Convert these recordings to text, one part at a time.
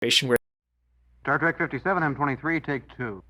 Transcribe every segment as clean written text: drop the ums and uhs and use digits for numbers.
Where Star Trek 57, M23, take 2.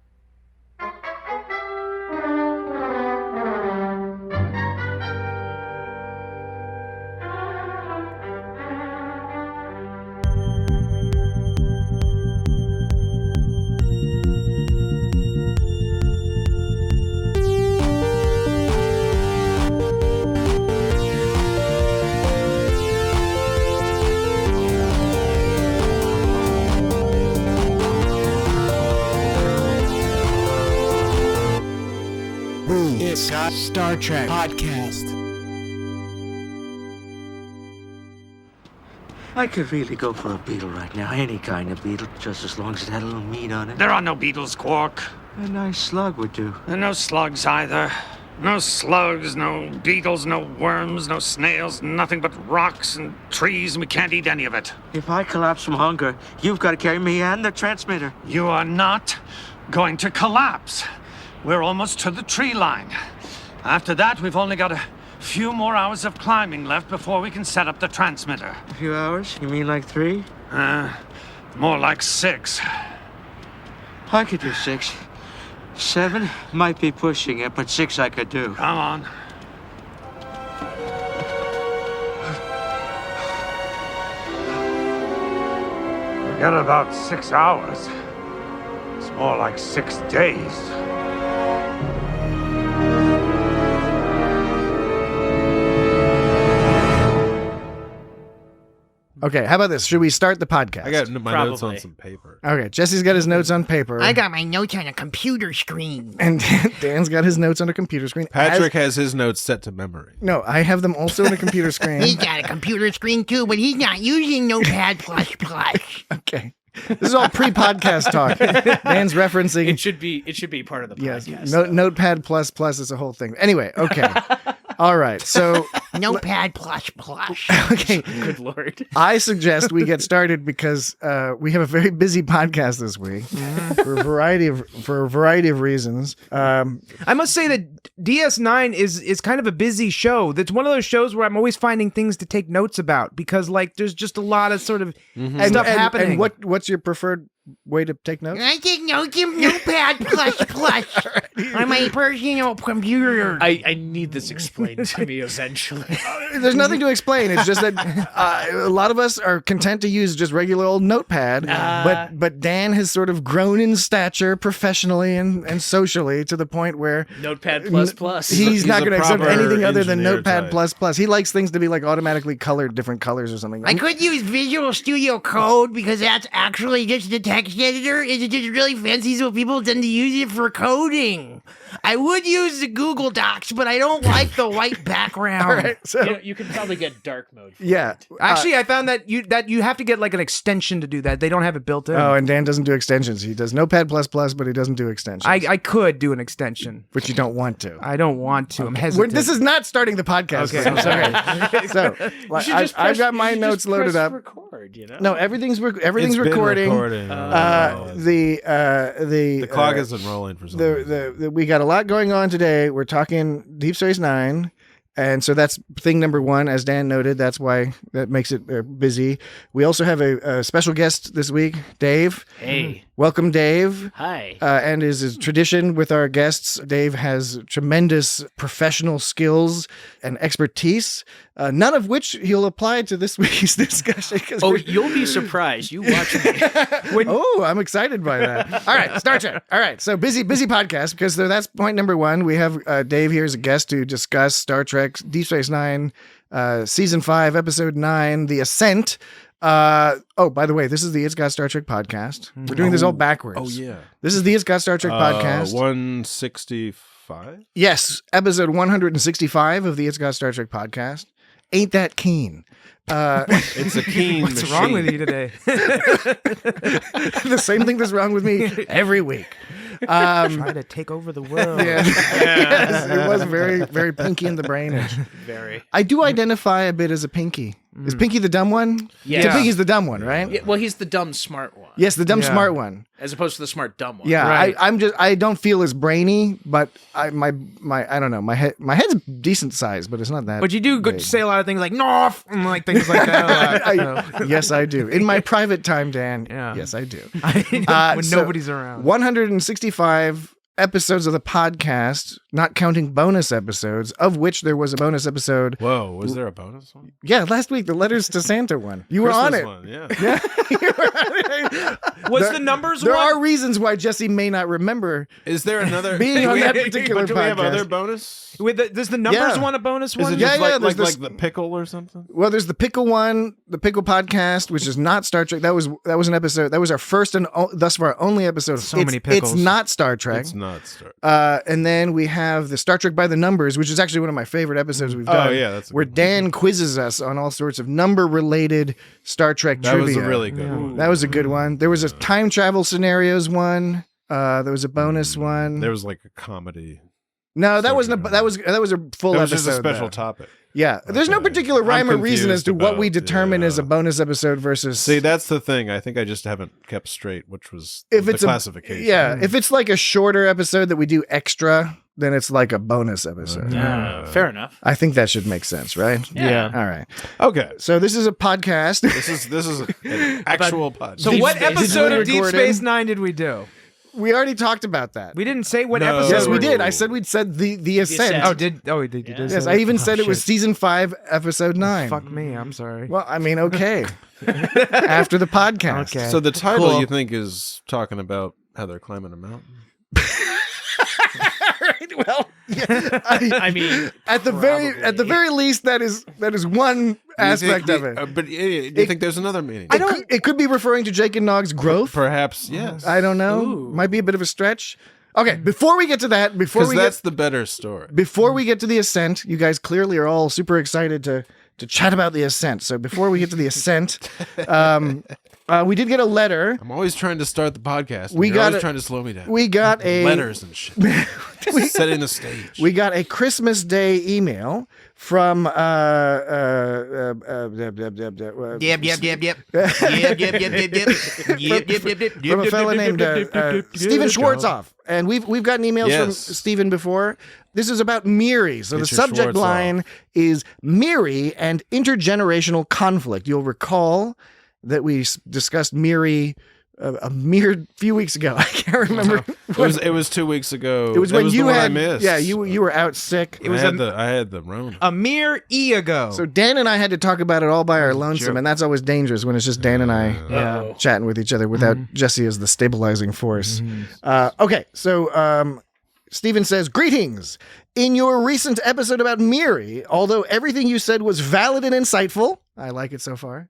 It's Star Trek Podcast. I could really go for a beetle right now. Any kind of beetle, just as long as it had a little meat on it. There are no beetles, Quark. A nice slug would do. And no slugs either. No slugs, no beetles, no worms, no snails, nothing but rocks and trees, and we can't eat any of it. If I collapse from hunger, you've got to carry me and the transmitter. You are not going to collapse. We're almost to the tree line. After that, we've only got a few more hours of climbing left before we can set up the transmitter. A few hours? You mean like 3? More like 6. I could do 6. 7 might be pushing it, but 6 I could do. Come on. Forget about 6 hours. It's more like 6 days. Okay, how about this? Should we start the podcast? I got my notes on some paper. Okay, Jesse's got his notes on paper. I got my notes on a computer screen. And Dan's got his notes on a computer screen. Patrick has his notes set to memory. No, I have them also on a computer screen. He's got a computer screen too, but he's not using Notepad++. Okay. This is all pre-podcast talk. Dan's referencing. it should be part of the podcast. Yes, Notepad++ is a whole thing. Anyway, okay. All right, so... Notepad++. Okay. Good Lord. I suggest we get started because we have a very busy podcast this week for a variety of reasons. I must say that DS9 is kind of a busy show. That's one of those shows where I'm always finding things to take notes about because like there's just a lot of sort of stuff happening. And what's your preferred way to take notes? I take notes in Notepad++ on my personal computer. I need this explained to me eventually. There's nothing to explain. It's just that a lot of us are content to use just regular old Notepad, but Dan has sort of grown in stature professionally and socially to the point where Notepad++. He's not going to accept anything other than engineer Notepad++. He likes things to be like automatically colored different colors or something. I could use Visual Studio Code because that's actually just the text editor. It's just really fancy, so people tend to use it for coding. I would use the Google Docs, but I don't like the white background. All right, so You can probably get dark mode. yeah. Actually, I found that you have to get like an extension to do that. They don't have it built in. Oh, and Dan doesn't do extensions. He does Notepad++, but he doesn't do extensions. I could do an extension. But you don't want to. I don't want to. I'm hesitant. This is not starting the podcast. Okay. I'm sorry. So I've got my notes loaded up. Record, you know? No, everything's It's recording. been recording. The clock isn't rolling for some reason. we got a lot going on today. We're talking Deep Space Nine. And so that's thing number 1, as Dan noted. That's why that makes it busy. We also have a special guest this week, Dave. Hey. Welcome, Dave. Hi. And as is tradition with our guests, Dave has tremendous professional skills and expertise, none of which he'll apply to this week's discussion. Oh, you'll be surprised. You watch me. I'm excited by that. All right, Star Trek. All right, so busy podcast because that's point number 1. We have Dave here as a guest to discuss Star Trek Deep Space Nine, Season 5, Episode 9, The Ascent. By the way, this is the It's Got Star Trek podcast. We're doing this all backwards. Oh, yeah. This is the It's Got Star Trek podcast. 165? Yes, episode 165 of the It's Got Star Trek podcast. Ain't that keen? It's a keen What's machine. wrong with you today? The same thing that's wrong with me every week. Try to take over the world. Yeah. Yes, it was very, very pinky in the brain. Very. I do identify a bit as a pinky. Is Pinky the dumb one? Yeah. So Pinky's the dumb one, right? Yeah, well, he's the dumb smart one, Yes, the dumb Yeah. smart one. as opposed to the smart dumb one. Yeah, Right. I don't feel as brainy, but I don't know, my head's decent size, but it's not that. But you do big. say a lot of things like "North" and like things like that. Yes, I do. In my private time, Dan. Yeah. Yes, I do. When So, nobody's around. 165 episodes of the podcast, not counting bonus episodes, of which there was a bonus episode. Whoa, was there a bonus one? Yeah, last week, the Letters to Santa one. You were on Christmas it. one, yeah. Was the numbers There one? are reasons why Jesse may not remember. Is there another Being on do we- that particular but do we have podcast. other bonus? Does the numbers Yeah. one a bonus Is one? it Yeah, just yeah, like, there's like the pickle or something? Well, there's the Pickle one, the Pickle podcast, which is not Star Trek. That was an episode. That was our first and thus far only episode. So many pickles. It's not Star Trek. It's not Star. And then we have the Star Trek by the Numbers, which is actually one of my favorite episodes we've done. Oh, yeah, that's a where good one. Dan quizzes us on all sorts of number-related Star Trek That trivia. was a really good one. That was a good one. There was a time travel scenarios one. There was a bonus one. There was like a comedy. No, that wasn't. That was a full That was episode. just a special though. topic. Yeah, there's no Okay. particular rhyme or I'm reason as confused to what we about- determine yeah. as a bonus episode versus. See, that's the thing. I think I just haven't kept straight, which was if the it's classification. Yeah, if it's like a shorter episode that we do extra, then it's like a bonus episode. Fair enough. I think that should make sense, right? Yeah. All right. Okay. So this is a podcast. This is an actual podcast. So Deep what Space- episode of Deep recorded. Space Nine did we do? We already talked about that. We didn't say what No. episode. Yes, we Oh. did. I said we'd said the Ascent. Ascent. Oh, we did. You did Yes, say I that? even Oh, said it was shit. season 5, episode 9. Fuck me. I'm sorry. Well, I mean, okay. After the podcast. Okay. So the title Cool. you think is talking about how they're climbing a mountain? Right, well, yeah, I mean, at the very least, that is one aspect of it. But do you think there's another meaning? It could be referring to Jake and Nog's growth. Perhaps, yes. I don't know. Might be a bit of a stretch. Okay, before we get to that, Because that's the better story. before we get to the Ascent, you guys clearly are all super excited to chat about the Ascent. So before we get to the Ascent, we did get a letter. I'm always trying to start the podcast. We You're got always it. trying to slow me down. We got a Letters and shit. Setting the stage. We got a Christmas Day email from Yep. from a fellow named Stephen Schwartzoff. And we've gotten emails from Yes. Stephen before. This is about Miri. So Get the your subject Schwartz line is Miri and intergenerational conflict. You'll recall that we discussed Miri a mere few weeks ago. I can't remember. It was 2 weeks ago. It was when the you one had I missed. Yeah, you were out sick. It was I had the Rona. a mere ago. So Dan and I had to talk about it all by our lonesome, and that's always dangerous when it's just Dan and I chatting with each other without Jesse as the stabilizing force. Okay, so Stephen says, "Greetings. In your recent episode about Miri, although everything you said was valid and insightful, I like it so far,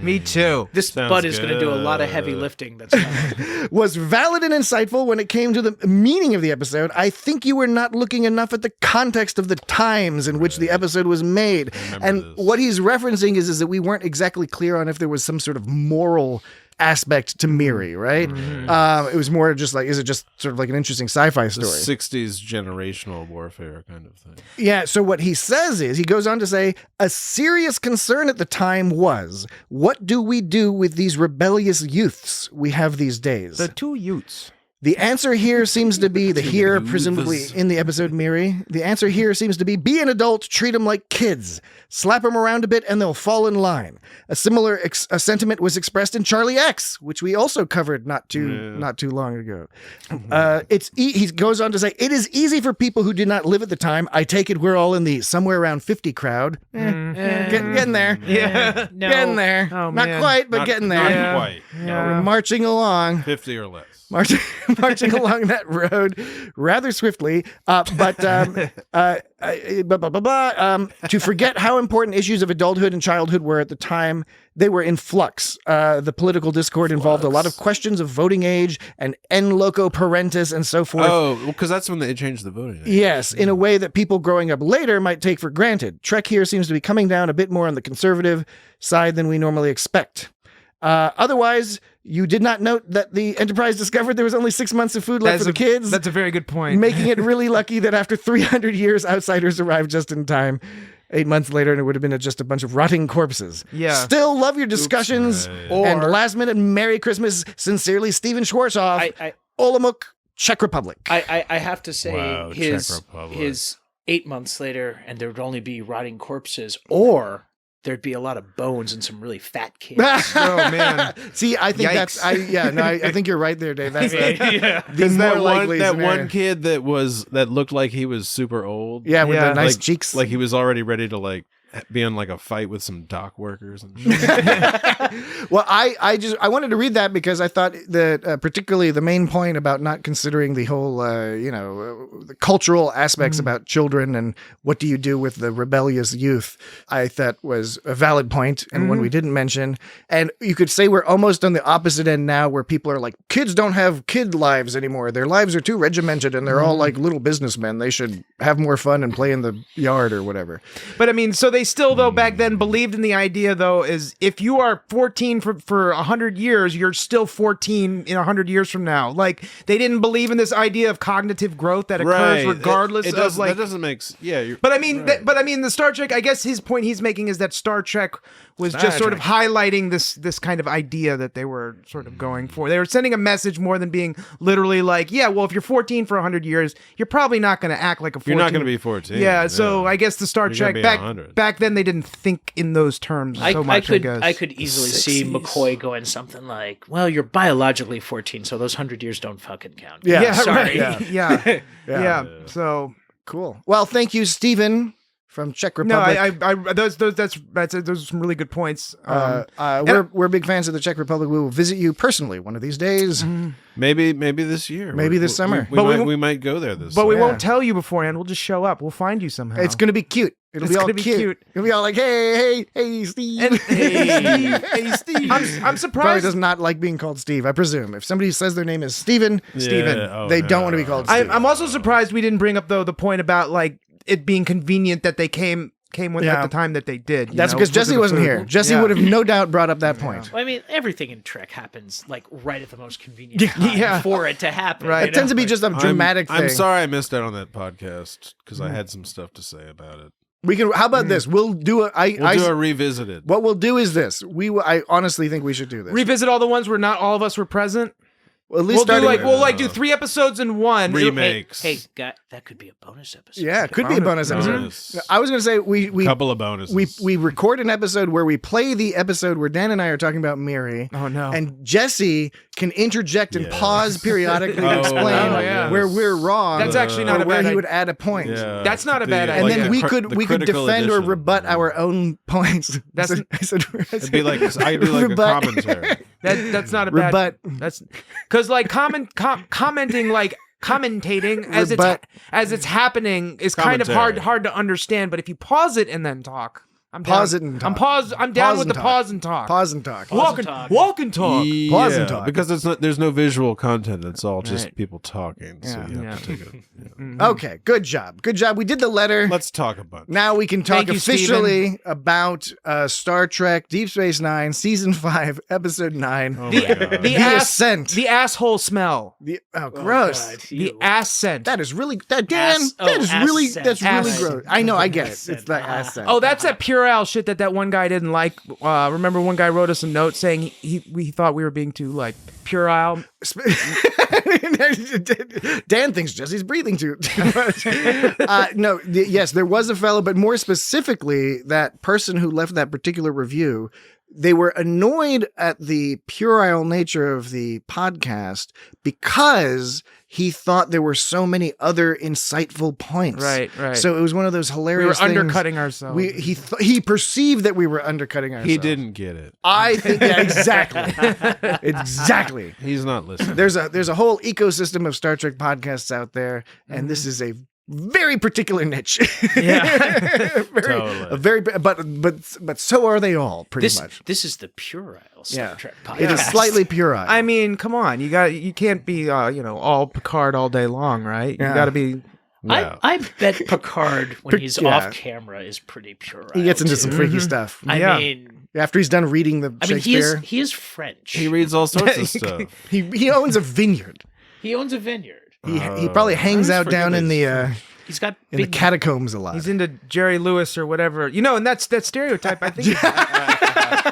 Me too. this Sounds bud is going to do a lot of heavy good. lifting. That's fine. was valid and insightful when it came to the meaning of the episode. I think you were not looking enough at the context of the times in which the episode was made. And this. what he's referencing is that we weren't exactly clear on if there was some sort of moral aspect to Miri, right? It was more just like, is it just sort of like an interesting sci-fi The story? 60s generational warfare kind of thing. Yeah, so what he says is, he goes on to say, a serious concern at the time was, what do we do with these rebellious youths we have these days? The two Utes. The answer here seems to be, presumably youths. in the episode Miri, the answer here seems to be an adult, treat them like kids. Slap them around a bit and they'll fall in line. A similar a sentiment was expressed in Charlie X, which we also covered not too long ago. He goes on to say, it is easy for people who did not live at the time. I take it we're all in the somewhere around 50 crowd. Getting there. Yeah. No. Getting there. Oh, Not man. quite, but Not- getting Not there. quite. We're marching along. 50 or less. Marching along that road rather swiftly, to forget how important issues of adulthood and childhood were at the time. They were in flux. The political discord involved a lot of questions of voting age and en loco parentis and so forth. Oh, because that's when they changed the voting age. Yes, in a way that people growing up later might take for granted. Trek here seems to be coming down a bit more on the conservative side than we normally expect. Otherwise, you did not note that the Enterprise discovered there was only 6 months of food left for the kids, That's a very good point. making it really lucky that after 300 years, outsiders arrived just in time. 8 months later, and it would have been just a bunch of rotting corpses. Yeah. Still love your discussions. And last minute Merry Christmas. Sincerely, Steven Schwarzhoff, Olomouc, Czech Republic. I have to say Wow, his Czech Republic. 8 months later, and there would only be rotting corpses, or there'd be a lot of bones and some really fat kids. Oh man. See, I think Yikes. I think you're right there, Dave. That's Yeah. the more that likely scenario. one kid that looked like he was super old. Yeah, with Yeah. the nice like, cheeks. Like he was already ready to like be in like a fight with some dock workers and shit. Well, I wanted to read that because I thought that particularly the main point about not considering the whole the cultural aspects about children and what do you do with the rebellious youth, I thought was a valid point and one we didn't mention. And you could say we're almost on the opposite end now, where people are like, kids don't have kid lives anymore. Their lives are too regimented and they're all like little businessmen. They should have more fun and play in the yard or whatever. But I mean, so they still, though, back then believed in the idea, though, is if you are 14 for 100 years, you're still 14 in 100 years from now. Like, they didn't believe in this idea of cognitive growth that occurs regardless it of, doesn't, like... that doesn't make you're, But I mean, the Star Trek, I guess his point he's making is that Star Trek was Star just sort of Trek. highlighting this kind of idea that they were sort of going for. They were sending a message more than being literally like, yeah, well, if you're 14 for 100 years, you're probably not going to act like a 14. you're not going to be 14. Yeah, so I guess the Star You're gonna Trek be back 100. back then they didn't think in those terms so much. I guess. I could easily see 60s. McCoy going something like, "Well, you're biologically 14, so those 100 years don't fucking count." Yeah. yeah, sorry. right. Yeah. Yeah. yeah. So Cool. Well, thank you, Stephen from Czech no, Republic. I those are some really good points. We're big fans of the Czech Republic. We will visit you personally one of these days. maybe this year. Maybe this summer. We might go there this But we summer. won't tell you beforehand. We'll just show up. We'll find you somehow. It's going to be cute. It'll It's be all gonna be cute. cute. It'll be all like, hey, Steve. And- hey, Steve. I'm Probably surprised. does not like being called Steve, I presume. If somebody says their name is Steven, Steven, they don't want to be called Steve. I'm also surprised we didn't bring up though the point about like it being convenient that they came with at the time that they did. That's because Jesse wasn't here. Jesse would have no doubt brought up that point. Well, I mean, everything in Trek happens like right at the most convenient time Yeah. for it to happen. Right. you It tends to be know? just a dramatic thing. I'm sorry I missed out on that podcast because I had some stuff to say about it. We can. How about this? We'll do a. We'll do a revisited. What we'll do is this. I honestly think we should do this. revisit all the ones where not all of us were present. Well, at least We'll do 3 episodes in one. Remakes. Hey, that could be a bonus episode. Yeah, it could be a bonus episode. Bonus. I was going to say we Couple of bonuses. we record an episode where we play the episode where Dan and I are talking about Miri. Oh no. And Jesse can interject and Yes. pause periodically to Oh, explain yeah. where we're wrong. That's actually not or a where bad he idea. would add a point. Yeah. That's not a bad And idea. then we the could critical defend or edition. rebut our own points. That's- I said It'd be like I do like a Rebut. commentary. That's not a bad. Rebut. That's because like commenting like commentating Rebut. as it's happening is kind of Commentary. hard to understand. But if you pause it and then talk, I'm Pause down. it and I'm talk. I'm down Pause with and the talk. pause and talk. Pause and talk. Walk and talk. walk and talk. Pause and talk. Because there's no visual content. It's all just Right. people talking. So Yeah. you have to take it. Okay, good job. Good job. We did the letter. Let's talk a bunch. Now we can talk Thank you, officially about Star Trek Deep Space Nine, Season 5, Episode 9. Oh my God. The ass, Ascent. the asshole smell. Gross. God, The you. ass scent. That is really Dan. Ass- that is really Ascent. that's really Ascent. gross. I know, I get it. Ascent. It's the Ascent. Oh, that's that puerile shit that one guy didn't like. Remember, one guy wrote us a note saying he thought we were being too like puerile. Dan thinks Jesse's breathing too much. No, yes, there was a fellow, but more specifically, that person who left that particular review, they were annoyed at the puerile nature of the podcast because he thought there were so many other insightful points. Right. So it was one of those We were hilarious things. undercutting ourselves. He perceived that we were undercutting ourselves. He didn't get it. I think exactly. He's not listening. There's a whole ecosystem of Star Trek podcasts out there, and this is a very particular niche. Yeah. Totally. But so are they all pretty much. This is the puerile Star Trek podcast. It is slightly puerile. I mean, come on, you can't be all Picard all day long, right? Yeah. You got to be. No. I bet Picard, when he's Yeah. off camera, is pretty puerile. he gets into too. some freaky stuff. Yeah. I mean, After he's done reading the he Shakespeare, is French. He reads all sorts of stuff. he owns a vineyard. He owns a vineyard. He probably hangs I out down forget in this. the He's got in the big catacombs a lot. He's into Jerry Lewis or whatever. And that's that stereotype, I think.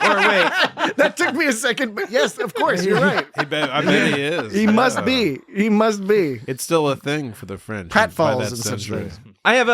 Or wait. That took me a second, but yes, of course, you're right. I bet he is. He must be. He must be. It's still a thing for the French. by Pratfalls that and such century. things. I have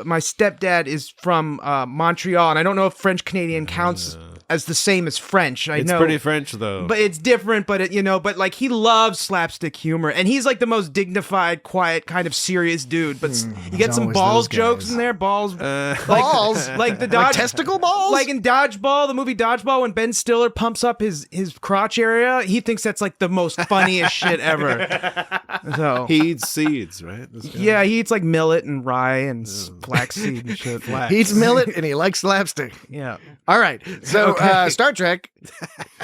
my stepdad is from Montreal, and I don't know if French Canadian counts as the same as French. I It's know, pretty French though. but it's different. But but like he loves slapstick humor, and he's like the most dignified, quiet, kind of serious dude. But you get some always balls those jokes guys. in there, balls, Balls? like the Like dodge testicle balls? like in Dodgeball, the movie Dodgeball, when Ben Stiller pumps up his crotch area, he thinks that's like the most funniest shit ever. So he eats seeds, right? This guy? yeah, he eats like millet and rye and flaxseed and shit. He eats millet and he likes slapstick. Yeah. All right. So Star Trek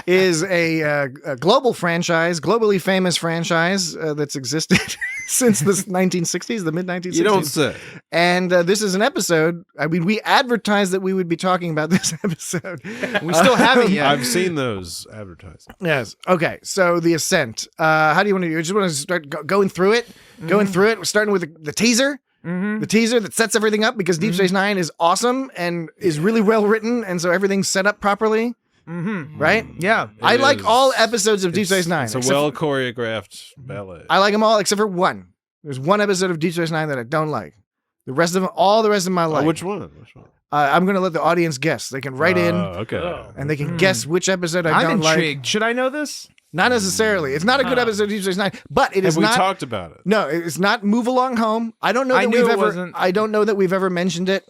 is a global franchise, globally famous franchise that's existed since the 1960s, the mid-1960s. You don't say. And this is an episode. I mean, we advertised that we would be talking about this episode. We still haven't yet. I've seen those advertised. Yes. Okay. So the Ascent. How do you want to do? You just want to start going through it? Going through it. We're starting with the teaser. The teaser that sets everything up because Deep Space Nine is awesome and is really well written, and so everything's set up properly. Right? Yeah. I like is. all episodes of Deep Space Nine. It's a except well choreographed ballet. I like them all except for one. There's one episode of Deep Space Nine that I don't like. The rest of them, all the rest of my life. Which one? Which one? I'm going to let the audience guess. They can write in Okay. and they can guess which episode I I'm don't intrigued. like. Should I know this? Not necessarily. It's not a good episode of Deep Space Nine, but it is Have we not. talked about it? No, it's not Move Along Home. I don't know I that knew we've it ever. wasn't. I don't know that we've ever mentioned it.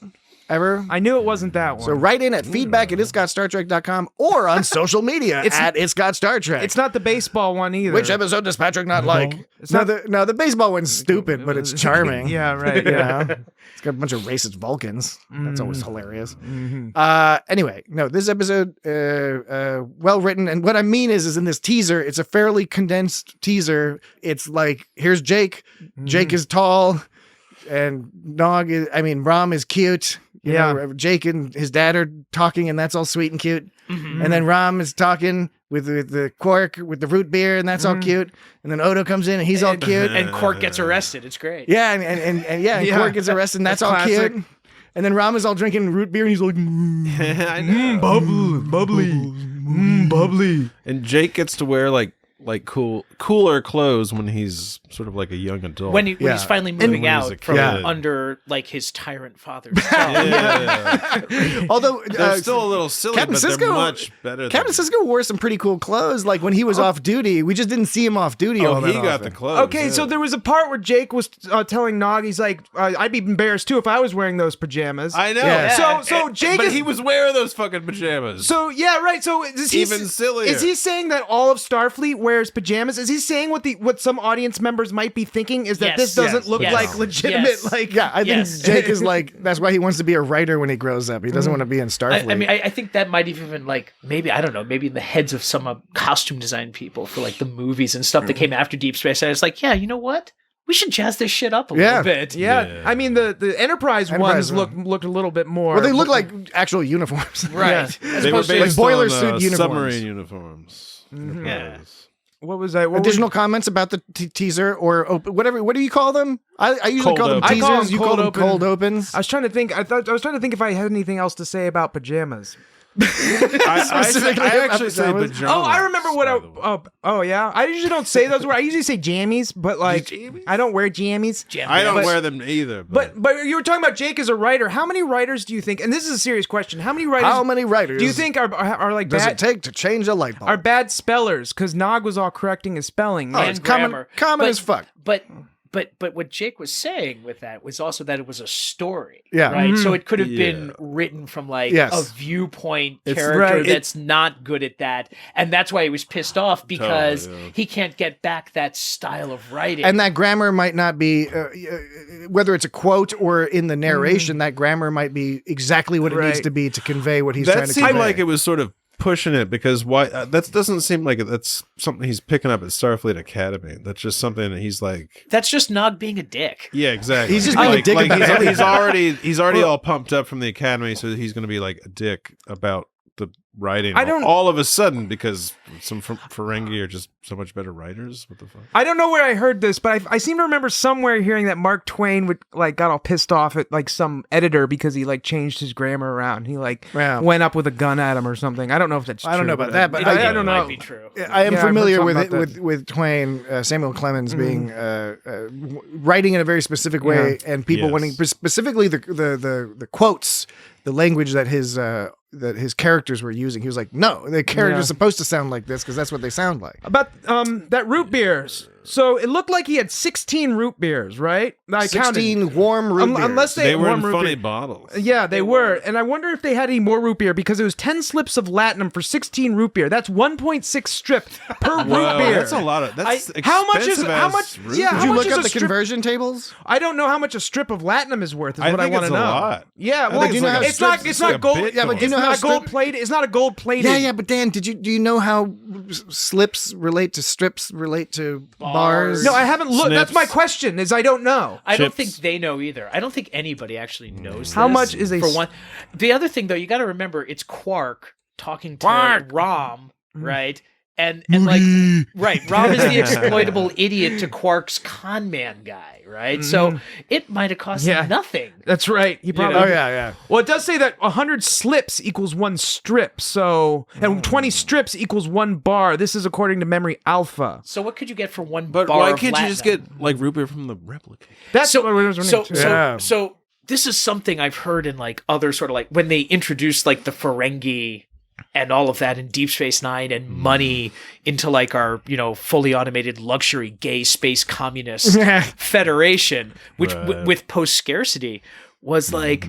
Ever. I knew it wasn't that one. So write in at feedback at itsgotstartrek.com or on social media at It's Got Star Trek. It's not the baseball one either. Which episode does Patrick not like? It's No, not- the baseball one's stupid, but it's charming. Yeah, right. You Yeah. know? It's got a bunch of racist Vulcans. That's always hilarious. Mm-hmm. Anyway, no, this episode, well written. And what I mean is in this teaser, it's a fairly condensed teaser. It's like, here's Jake. Jake is tall. And Rom is cute. You know, Jake and his dad are talking, and that's all sweet and cute. And then Rom is talking with the Quark with the root beer, and that's all cute. And then Odo comes in, and he's all cute. and Quark gets arrested. It's great. Yeah, and Quark gets arrested, and that's all classic. cute. And then Ram is all drinking root beer, and he's like, I know. bubbly. And Jake gets to wear like cooler clothes when he's sort of like a young adult. When he's finally moving when he's a out from kid. under like his tyrant father's thumb. yeah. although They're still a little silly, Captain but they're Sisko- much better. Captain Sisko wore some pretty cool clothes. Like when he was off duty, we just didn't see him off duty. Oh, all that he got often. the clothes. Okay, yeah. so there was a part where Jake was telling Nog, he's like, I'd be embarrassed too if I was wearing those pajamas. I know. Yeah. So Jake but is. he was wearing those fucking pajamas. So yeah, right. So is he Even sillier. Is he saying that all of Starfleet wears pajamas? Is he saying what some audience members might be thinking is that Yes. this doesn't Yes. look Yes. like legitimate? Yes. Like Yeah, I Yes. think Jake is like, that's why he wants to be a writer when he grows up. He doesn't want to be in Starfleet. I mean, I think that might even like maybe I don't know, maybe in the heads of some costume design people for like the movies and stuff that came after Deep Space. I was like, yeah, you know what? We should jazz this shit up a little bit. yeah. I mean the Enterprise Enterprise ones looked a little bit more. well, they look like actual uniforms. Right. As they were opposed to- based boiler on, suit uniforms. submarine uniforms. Yeah. What was that? What Additional comments about the teaser or whatever. What do you call them? I usually Cold call them open. I teasers. call them You call cold them open. cold opens. I was trying to think. I was trying to think if I had anything else to say about pajamas. Specifically I about actually say pajamas. pajamas. Oh, I remember what by the way. oh yeah. I usually don't say those words. I usually say jammies, but like Jammies? I don't wear jammies. I don't But- wear them either. But you were talking about Jake as a writer. How many writers do you think? And this is a serious question. How many writers? How many writers do you think are like does bad? it take to change a light bulb? Are bad spellers? Because Nog was all correcting his spelling. Oh, and it's common grammar. common But- as fuck. But what Jake was saying with that was also that it was a story. Yeah. Right. So it could have Yeah. been written from like Yes. a viewpoint It's character right. that's not good at that. And that's why he was pissed off because Totally, yeah. he can't get back that style of writing. And that grammar might not be, whether it's a quote or in the narration, that grammar might be exactly what it needs Right. to be to convey what he's trying that to seemed convey. like it was sort of pushing it because why? That doesn't seem like that's something he's picking up at Starfleet Academy. That's just something that he's like. that's just Nog being a dick. Yeah, exactly. He's just being a dick about everything. he's already all pumped up from the Academy, so he's going to be like a dick about the writing I don't- all of a sudden because some Ferengi are just so much better writers? What the fuck? I don't know where I heard this, but I seem to remember somewhere hearing that Mark Twain would like got all pissed off at like some editor because he like changed his grammar around. He like went up with a gun at him or something. I don't know if that's true. I don't know about that, but I don't know. Might be true. I am Yeah, I've familiar heard with something it about with Twain, Samuel Clemens being writing in a very specific way, and people Yes. wanting specifically the quotes, the language that his characters were using. He was like, no, the character's supposed to sound like this because that's what they sound like. About that root beers. So it looked like he had 16 root beers, right? I 16 warm root beers. Unless They were in warm root funny beer. bottles. Yeah, they were. And I wonder if they had any more root beer because it was 10 slips of latinum for 16 root beer. That's 1.6 strip per root Whoa, beer. that's a lot of. That's how much is expensive how as much? root Yeah, beer. how Did you much look is up a the strip? conversion tables? I don't know how much a strip of latinum is worth. Is I what think I want it's to a know. lot. Yeah, well, think- do you know how it's not. strips- It's not like a gold. Bitcoin. Yeah, but do you It's know how not gold strip- plated. It's not a gold plated. Yeah, but Dan, do you know how slips relate to strips relate to bars? No, I haven't looked. That's my Snips. question. Is I don't know. I don't Chips. think they know either. I don't think anybody actually knows How this, much is a for s- one. The other thing though, you got to remember it's Quark talking to Rom, right? And like right, Rom is the exploitable idiot to Quark's con man guy, right? So it might have cost Yeah. nothing. That's right. He probably. Oh yeah. Well, it does say that 100 slips equals 1 strip. So, and 20 strips equals 1 bar. This is according to Memory Alpha. So what could you get for one But bar why of can't you just latinum? get like root beer from the replicator? That's so what I was wondering too. so this is something I've heard in like other sort of like when they introduced like the Ferengi and all of that in Deep Space Nine and money into like our, you know, fully automated luxury gay space communist federation, which Right. with post scarcity was like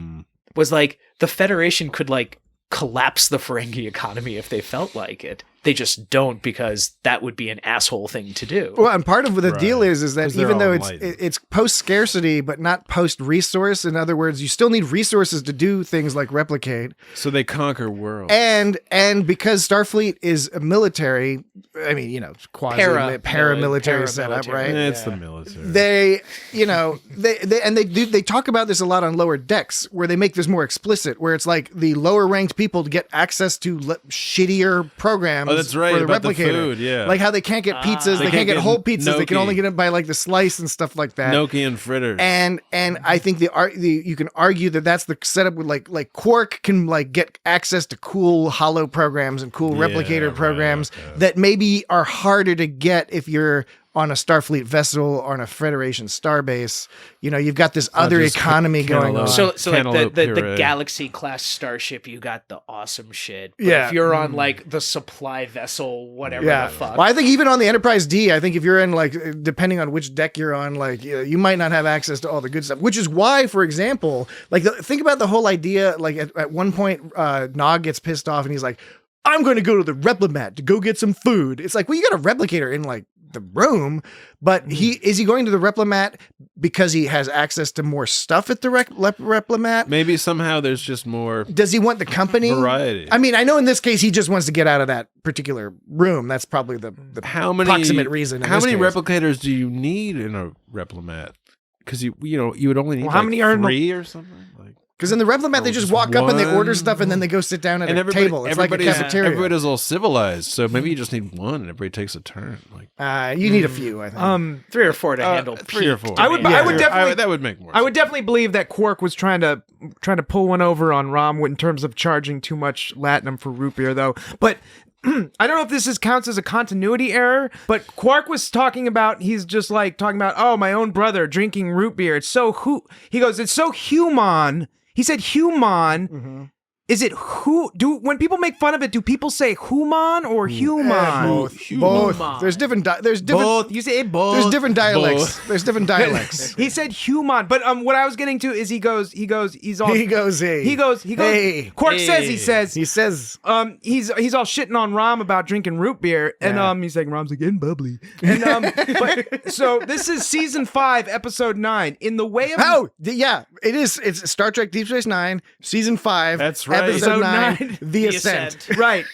the Federation could like collapse the Ferengi economy if they felt like it. They just don't because that would be an asshole thing to do. Well, and part of what the deal Right. is that 'Cause they're even though all it's enlightened. it's post scarcity but not post resource, in other words, you still need resources to do things like replicate. So they conquer worlds. And because Starfleet is a military, I mean, you know, quasi paramilitary setup, paramilitary. right? It's the military. They, you know, they talk about this a lot on Lower Decks, where they make this more explicit, where it's like the lower ranked people to get access to shittier programs. Oh, that's right, For the about the replicator. food, yeah. Like how they can't get pizzas, they can't get whole pizzas, they can only get it by like the slice and stuff like that. Gnocchi and fritters. And I think you can argue that that's the setup with like Quark can like get access to cool hollow programs and cool Yeah, replicator right, programs okay. that maybe are harder to get if you're on a Starfleet vessel or on a Federation starbase. You know, you've got this other just economy going on. cantaloupe. So like Cantaloupe the puree. Galaxy class starship, you got the awesome shit. But Yeah. if you're on like the supply vessel, whatever Yeah. the fuck. Well, I think even on the Enterprise D, I think if you're in like, depending on which deck you're on, like you might not have access to all the good stuff. Which is why, for example, like think about the whole idea. Like at one point, Nog gets pissed off and he's like, "I'm going to go to the Replimat to go get some food." It's like, well, you got a replicator in like the room, but is he going to the Replimat because he has access to more stuff at the Replimat? Maybe somehow there's just more Does he want the company? variety. I mean, I know in this case he just wants to get out of that particular room. That's probably the how many proximate reason. In How this many case. replicators do you need in a replimat? Because you would only need Well, how like many are in the- 3 or something. Like, Because in the Replimat, they Oh, just just walk up and they order one? stuff and then they go sit down at and a everybody, table. It's like a everybody's cafeteria. everybody's all civilized, so maybe you just need one, and everybody takes a turn. Like You need a few, I think. 3 or 4 to handle 3 or 4. I would definitely- that would make more. I would definitely believe that Quark was trying to pull one over on Rom in terms of charging too much latinum for root beer, though. But I don't know if this counts as a continuity error, but Quark was talking about, he's just like talking about, oh, my own brother drinking root beer. It's so he goes, it's so human. He said human. Mm-hmm. Is it when people make fun of it, do people say human or human? Both. There's different. Both. You say both. There's different dialects. There's different dialects. He said human, but what I was getting to is he goes, Hey. Quark says He says. he's all shitting on Rom about drinking root beer, and he's like, Rom's like, getting bubbly. And but so this is season 5, episode 9. In the way of Yeah, it is. It's Star Trek Deep Space Nine, season 5. That's Episode 9, nine, The Ascent. Right.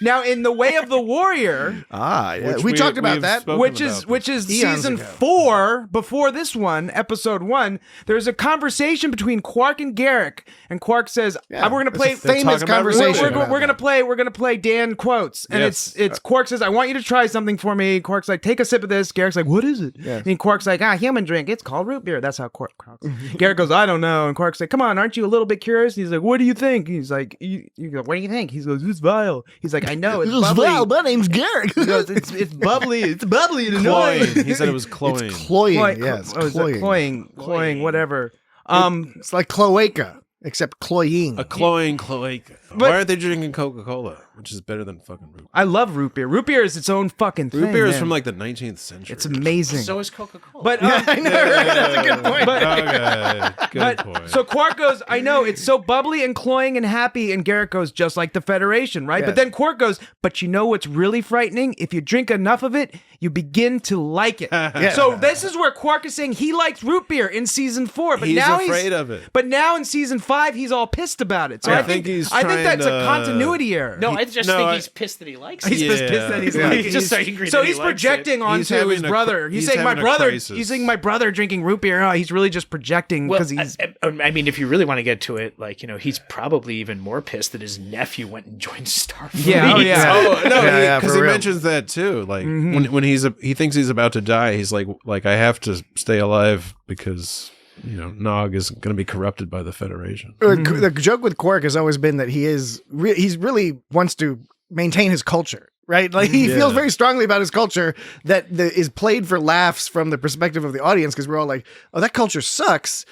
Now, in The Way of the Warrior, Yeah. Which We talked about we've that. spoken which about is eons season ago. 4 before this one, episode 1, there's a conversation between Quark and Garrick, and Quark says, Yeah, "We're gonna it's play a famous talking about conversation. religion. We're gonna play Dan quotes, and Yes. it's Quark says, "I want you to try something for me." Quark's like, "Take a sip of this." Garrick's like, "What is it?" And Quark's like, "Human drink. It's called root beer." That's how Quark talks. Garrick goes, "I don't know." And Quark's like, "Come on, aren't you a little bit curious?" And he's like, "What do you think?" He's like, "You go, what do you think?" He goes, "It's vile." He's like, "I know it's bubbly." My name's Garrick. He goes, it's bubbly. It's bubbly and annoying. Cloying. He said it was cloying. It's cloying. Yes, Oh, is it cloying, whatever. It's like cloaca, except cloying. A cloying cloaca. Why aren't they drinking Coca-Cola, which is better than fucking root beer? I love root beer. Root beer is its own fucking thing. Root beer is man. from like the 19th century. It's amazing. So is Coca-Cola. But I know, right? That's a good point. Okay, good point. so Quark goes, "I know it's so bubbly and cloying and happy," and Garrick goes, "Just like the Federation, right?" Yeah. But then Quark goes, "But you know what's really frightening? If you drink enough of it, you begin to like it." So this is where Quark is saying he likes root beer in season 4, but He's now afraid of it. But now in season 5, he's all pissed about it. So I I think think he's I think trying that's a to- continuity error. no, I just no, think I- he's pissed that he likes He's it. just pissed that he's Yeah. like He's just angry so that he he's likes projecting it. onto He's his having a brother. cr- He's he's saying my having a brother. crisis. He's saying my brother drinking root beer. Oh, he's really just projecting Well, because he's. I mean, if you really want to get to it, like, he's probably even more pissed that his nephew went and joined Starfleet. Yeah, oh, yeah. Oh no, Yeah, because for he real. mentions that too. Like when he thinks he's about to die, he's like I have to stay alive because Nog is going to be corrupted by the Federation. The joke with Quark has always been that he's really wants to maintain his culture, right? Like he feels very strongly about his culture that is played for laughs from the perspective of the audience because we're all like, "Oh, that culture sucks,"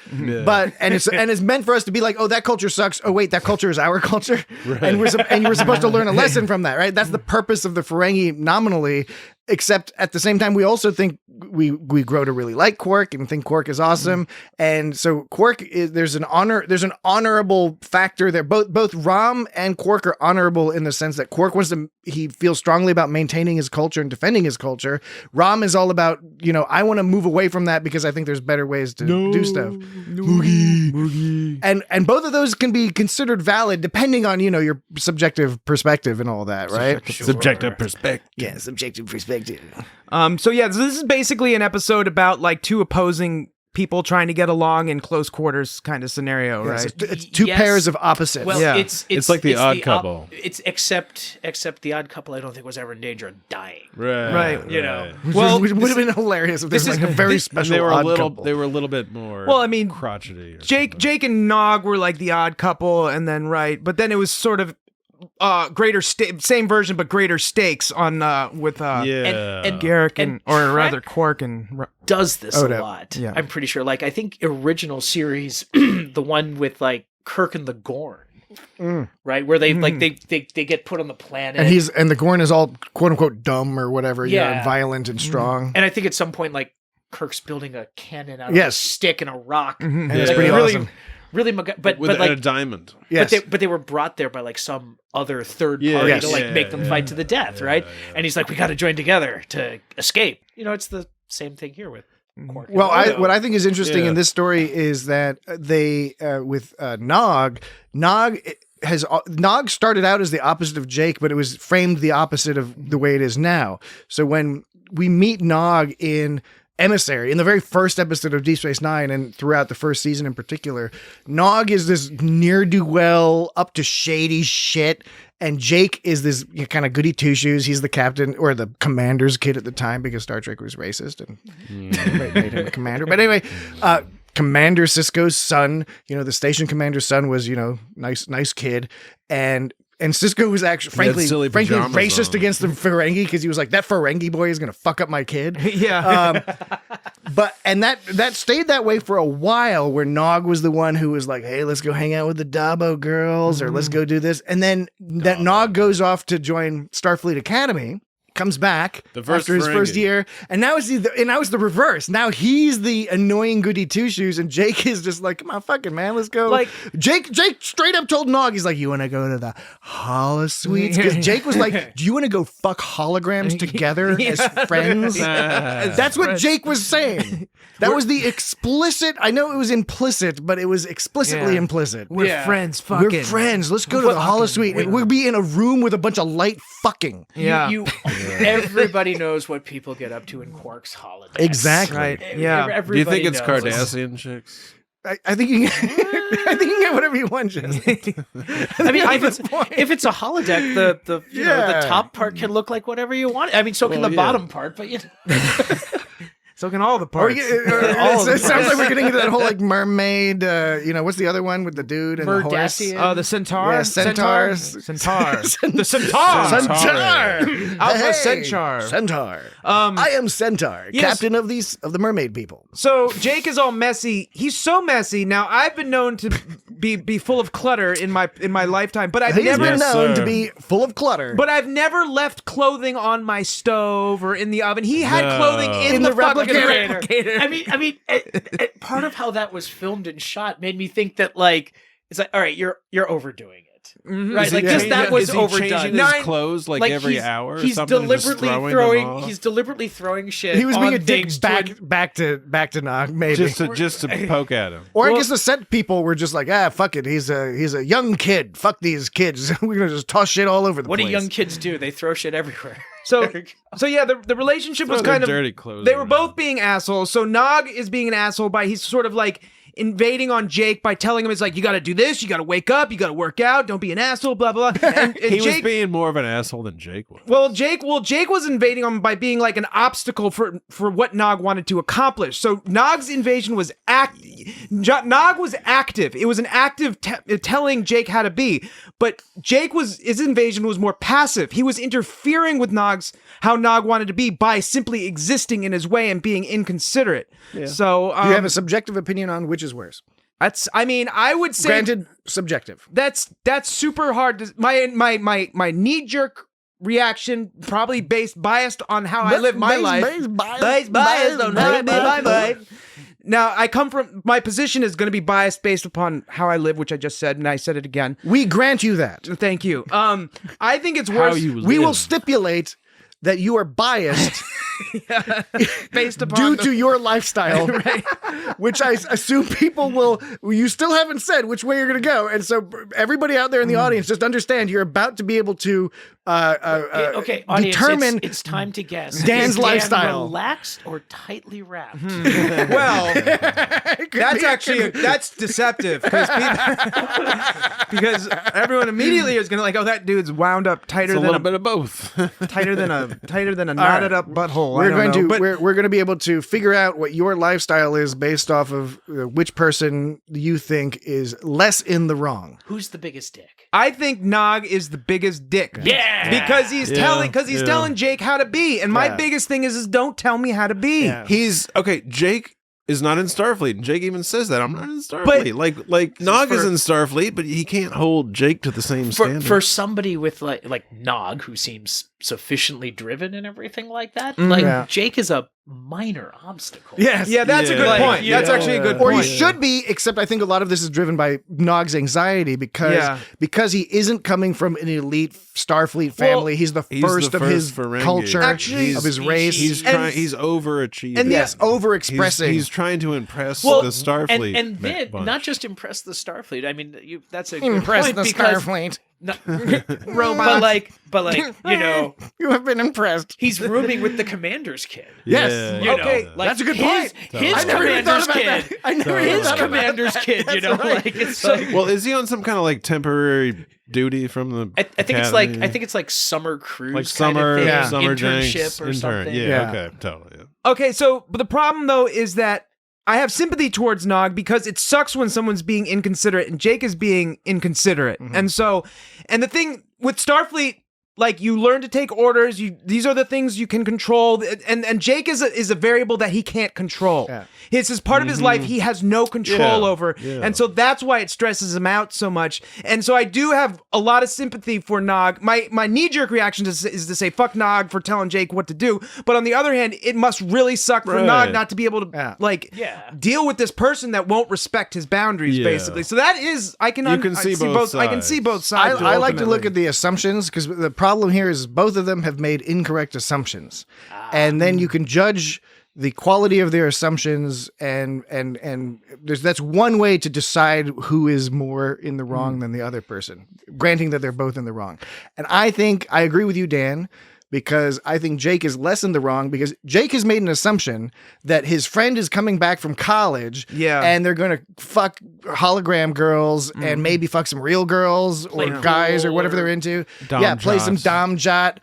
but it's meant for us to be like, "Oh, that culture sucks. Oh, wait, that culture is our culture," and we're supposed to learn a lesson from that, right? That's the purpose of the Ferengi nominally. Except at the same time, we also think we grow to really like Quark and think Quark is awesome. And so Quark is there's an honorable factor there. Both Rom and Quark are honorable in the sense that Quark he feels strongly about maintaining his culture and defending his culture. Rom is all about, I want to move away from that because I think there's better ways to do stuff. Moogie. And both of those can be considered valid depending on, your subjective perspective and all that, right? Subjective perspective. Yeah, subjective perspective. So this is basically an episode about like two opposing people trying to get along in close quarters kind of scenario, Yeah, right? so it's two Yes. pairs of opposites. Well, Yeah. it's like the Odd Couple. It's except the Odd Couple. I don't think was ever in danger of dying. Right. Well, it would have been hilarious if this was like a very And special they were odd a little. couple. They were a little bit more. Well, I mean, crotchety. or Jake and Nog were like the odd couple, and then but then it was sort of greater same version but greater stakes on with yeah. and Garrick And or rather Trek Quark and does this Oda. a lot. Yeah. I'm pretty sure. Like, I think original series, the one with like Kirk and the Gorn, right, where they like they get put on the planet, and the Gorn is all quote unquote dumb or whatever, Yeah. and violent and strong. and I think at some point like Kirk's building a cannon out of Yes. a stick and a rock. And Yeah. it's pretty really, awesome. really, but with a like. diamond. Yes. But they were brought there by like some other third Yeah. party Yes. to like Yeah, make them yeah. fight to the death, right? And he's like, we got to join together to escape. It's the same thing here with Quark. Well, what I think is interesting Yeah. in this story is that they with Nog started out as the opposite of Jake, but it was framed the opposite of the way it is now. So when we meet Nog in Emissary, in the very first episode of Deep Space Nine and throughout the first season in particular, Nog is this ne'er-do-well, up to shady shit, and Jake is this kind of goody two-shoes. He's the captain or the commander's kid at the time because Star Trek was racist and made him a commander. But anyway, Commander Sisko's son, the station commander's son was, nice kid. And Sisko was actually, frankly silly pajamas racist on. against the Ferengi because he was like, that Ferengi boy is going to fuck up my kid. yeah. And that stayed that way for a while where Nog was the one who was like, hey, let's go hang out with the Dabo girls or let's go do this. And then that Nog goes off to join Starfleet Academy, comes back after his first Ferengi. year, and now it's the reverse. Now he's the annoying goody two shoes, and Jake is just like, come on, fucking man, let's go. Like- Jake straight up told Nog, he's like, you want to go to the holosuites? Because Jake was like, do you want to go fuck holograms together as friends? That's what Jake was saying. That was the explicit. I know it was implicit, but it was explicitly Yeah. implicit. We're friends, fucking. We're friends. Let's go to the holosuite. We'll be in a room with a bunch of light fucking. Yeah. Everybody knows what people get up to in Quark's holidays. Exactly. Right. Yeah. Do you Everybody think it's knows. Cardassian chicks? I think you can, I think you can get whatever you want, Jesse. I mean, if it's a holodeck, the you know Yeah. the top part can look like whatever you want. I mean, so can the bottom part, but you know. So can all the Or parts. it sounds like we're getting into that whole like mermaid. What's the other one with the dude and the horse? Merdassian. The centaur? Yeah, centaurs. Centaur. The centaur. Centaur. Alpha Centaur. Centaur. I am Centaur, yes. captain of the mermaid people. So Jake is all messy. He's so messy. Now I've been known to be full of clutter in my lifetime, but I've He's never been known sir. to be full of clutter. But I've never left clothing on my stove or in the oven. He had No. clothing in the fucking replicator. I mean, part of how that was filmed and shot made me think that like it's like, all right, you're overdoing it, right? Is he Like just changing- that was is he overdone. changing his clothes like every he's, hour or he's something and just deliberately throwing them off? He's deliberately throwing shit. he was being on a dick things back to Nog, maybe. just to poke at him. Or I guess the set people were just like, fuck it. He's a young kid. Fuck these kids. We're gonna just toss shit all over the What do place. young kids do? They throw shit everywhere. So yeah, the relationship was Throw their kind of dirty clothes They were around. both being assholes. So Nog is being an asshole by he's sort of like invading on Jake by telling him it's like you got to do this, you got to wake up, you got to work out, don't be an asshole, blah blah. And He was Jake, being more of an asshole than Jake was. Jake was invading him by being like an obstacle for what Nog wanted to accomplish. So Nog's invasion was Nog was active. It was an active telling Jake how to be, but his invasion was more passive. He was interfering with how Nog wanted to be by simply existing in his way and being inconsiderate. So Do you have a subjective opinion on which is worse? I would say Granted, subjective. that's super hard to my knee jerk reaction, probably biased on how I live my life. Biased on how I live my life. Now, my position is going to be biased based upon how I live, which I just said, and I said it again. We grant you that. Thank you. I think it's How worse you We will live. stipulate that you are biased based upon due to your lifestyle, which I assume people will. You still haven't said which way you're going to go, and so everybody out there in the audience, just understand you're about to be able to Okay, audience, determine it's time to guess. Dan's Is Dan lifestyle. relaxed or tightly wrapped? Well, that's deceptive because everyone immediately is gonna like, oh, that dude's wound up tighter It's a than little bit of both. tighter than a knotted up butthole. We're going to be able to figure out what your lifestyle is based off of which person you think is less in the wrong. Who's the biggest dick? I think Nog is the biggest dick. Yeah, Because he's telling Jake how to be. And my Yeah. biggest thing is don't tell me how to be. Yeah. He's okay. Jake is not in Starfleet, and Jake even says that I'm not in Starfleet. Like Nog is in Starfleet, but he can't hold Jake to the same standard. For somebody with like Nog, who seems sufficiently driven and everything like that, Yeah. Jake is a minor obstacle. Yes. Yeah, that's a good Like, point. That's yeah. actually a good Or point. he should be, except I think a lot of this is driven by Nog's anxiety because he isn't coming from an elite Starfleet family. He's the he's first the of first his Ferengi. culture, Actually, of his race. He's overachieving. and yes, overexpressing. He's trying to impress Well, the Starfleet. and then bunch. not just impress the Starfleet. I mean, that's a good Impress point the because Starfleet. but like you know, You have been impressed. he's rooming with the commander's kid. Yes. Yeah. You Okay, know, like that's a good his, point. His I never even commander's thought about kid. that. I never even His thought about commander's that. kid. You know, That's right. like it's like. Well, is he on some kind of like temporary duty from the? I think academy? it's like summer cruise, like kind summer, of thing, yeah. summer internship Jenks, or intern. something. Yeah, Yeah. okay, totally. Yeah. Okay, so but the problem though is that I have sympathy towards Nog because it sucks when someone's being inconsiderate and Jake is being inconsiderate. And the thing with Starfleet, like you learn to take orders. These are the things you can control, and Jake is a variable that he can't control. Yeah. It's as part of his life he has no control Yeah, over, yeah. and so that's why it stresses him out so much. And so I do have a lot of sympathy for Nog. My knee jerk reaction is to say fuck Nog for telling Jake what to do. But on the other hand, it must really suck for Right. Nog not to be able to Yeah. deal with this person that won't respect his boundaries. Yeah. Basically, so that is I can see both I can see both sides. I like to look ultimately. at the assumptions because the problem here is both of them have made incorrect assumptions. And then you can judge the quality of their assumptions and that's one way to decide who is more in the wrong than the other person, granting that they're both in the wrong. And I think I agree with you, Dan, because I think Jake is less in the wrong because Jake has made an assumption that his friend is coming back from college and they're going to fuck hologram girls and maybe fuck some real girls or guys or whatever they're into. Play some dom jot.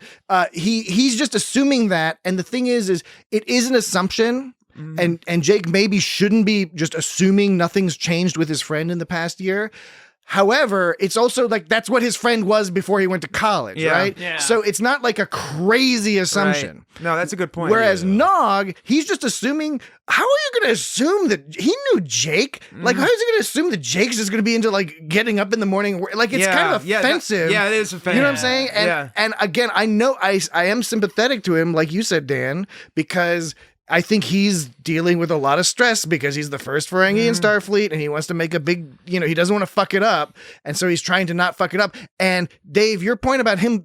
He's just assuming that. And the thing is it is an assumption. And Jake maybe shouldn't be just assuming nothing's changed with his friend in the past year. However, it's also like that's what his friend was before he went to college, right? Yeah. So it's not like a crazy assumption. Right. No, that's a good point. Whereas Nog, he's just assuming. How are you going to assume that he knew Jake? Like, how is he going to assume that Jake's just going to be into like getting up in the morning? Like, it's kind of offensive. It is offensive. You know what I'm saying? And again, I know I am sympathetic to him, like you said, Dan, because I think he's dealing with a lot of stress because he's the first Ferengi in Starfleet and he wants to make a big, he doesn't want to fuck it up. And so he's trying to not fuck it up. And Dave, your point about him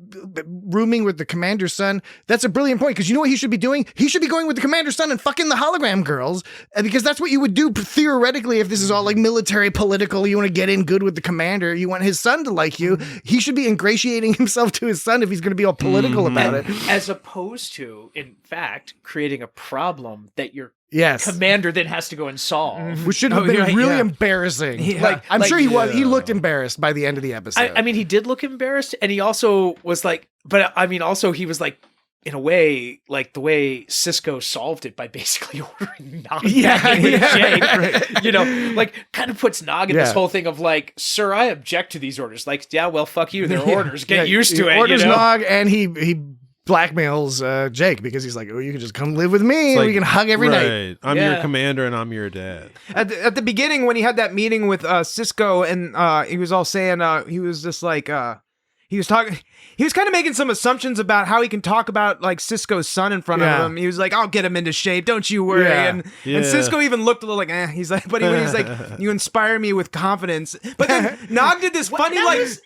rooming with the commander's son, that's a brilliant point because you know what he should be doing? He should be going with the commander's son and fucking the hologram girls because that's what you would do theoretically if this is all like military, political, you want to get in good with the commander, you want his son to like you. He should be ingratiating himself to his son if he's going to be all political about it. As opposed to, in fact, creating a problem that your Yes. Commander then has to go and solve. Which should have been really embarrassing. Yeah. Like, I'm sure he was. He looked embarrassed by the end of the episode. I mean, he did look embarrassed, and he also was like, but I mean, also he was like, in a way, like the way Cisco solved it by basically ordering Nog back into shape. You know, like kind of puts Nog in this whole thing of like, sir, I object to these orders. Like, yeah, well, fuck you. They're orders. Get used to it. Orders you know? Nog, and he blackmails Jake because he's like, oh, you can just come live with me and we can hug every night. I'm your commander and I'm your dad. At the beginning when he had that meeting with Cisco and he was all saying he was just like he was kind of making some assumptions about how he can talk about like Cisco's son in front of him. He was like, I'll get him into shape, don't you worry. And Cisco even looked a little like, he's like, but he's like, you inspire me with confidence. But then Nog did this funny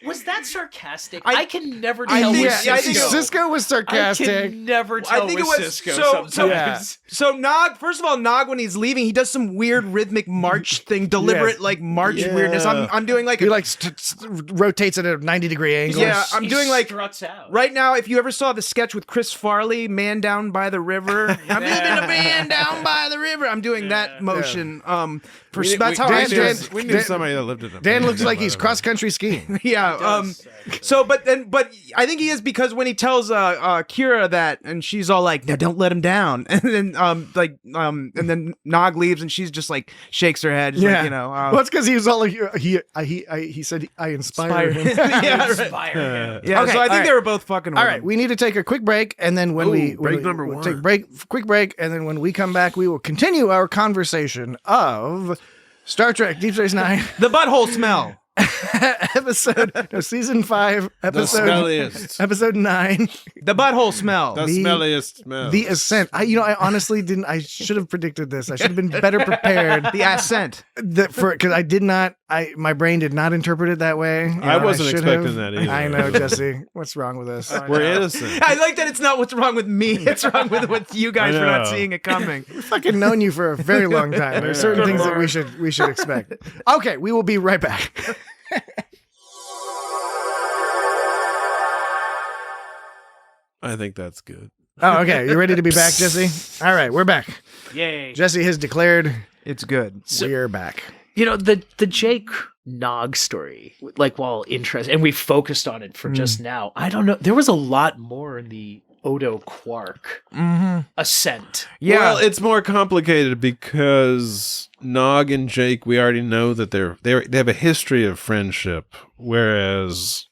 was that sarcastic? I can never tell with Cisco. I think Cisco was sarcastic. I can never tell with Cisco sometimes. So Nog, first of all, Nog when he's leaving, he does some weird rhythmic march thing, deliberate like march weirdness. I'm doing like he like rotates at a 90-degree angle. Yeah, I'm doing like out. Right now, if you ever saw the sketch with Chris Farley, Man Down by the River, I'm living a man down by the river. I'm doing that motion. That's how I do. We knew somebody that lived in a Dan looks like he's cross country skiing. But I think he is because when he tells Kira that, and she's all like, "No, don't let him down," and then Nog leaves, and she's just like shakes her head, like, you know. Well, it's because he was all like, he said I inspired him. Inspire him. Yeah. Okay, so I think they were both fucking. All right, we need to take a quick break, and then when we'll take quick break, and then when we come back, we will continue our conversation of Star Trek Deep Space Nine, the butthole smell. Season 5, episode 9, the butthole smell, the smelliest smell, the Ascent. I honestly didn't. I should have predicted this. I should have been better prepared. The Ascent, because I did not. My brain did not interpret it that way. I wasn't expecting that either. I know, Jesse. What's wrong with us? We're innocent. I like that it's not what's wrong with me. It's wrong with you guys for not seeing it coming. We've fucking known you for a very long time. There's certain things that we should expect. Okay, we will be right back. I think that's good. Oh, okay. You ready to be back, Jesse? All right, we're back. Yay. Jesse has declared it's good. We're back. You know, the Jake Nog story, like, while interesting, and we focused on it for just now, I don't know. There was a lot more in the Odo Quark Ascent. Yeah. Well, it's more complicated because Nog and Jake, we already know that they have a history of friendship, whereas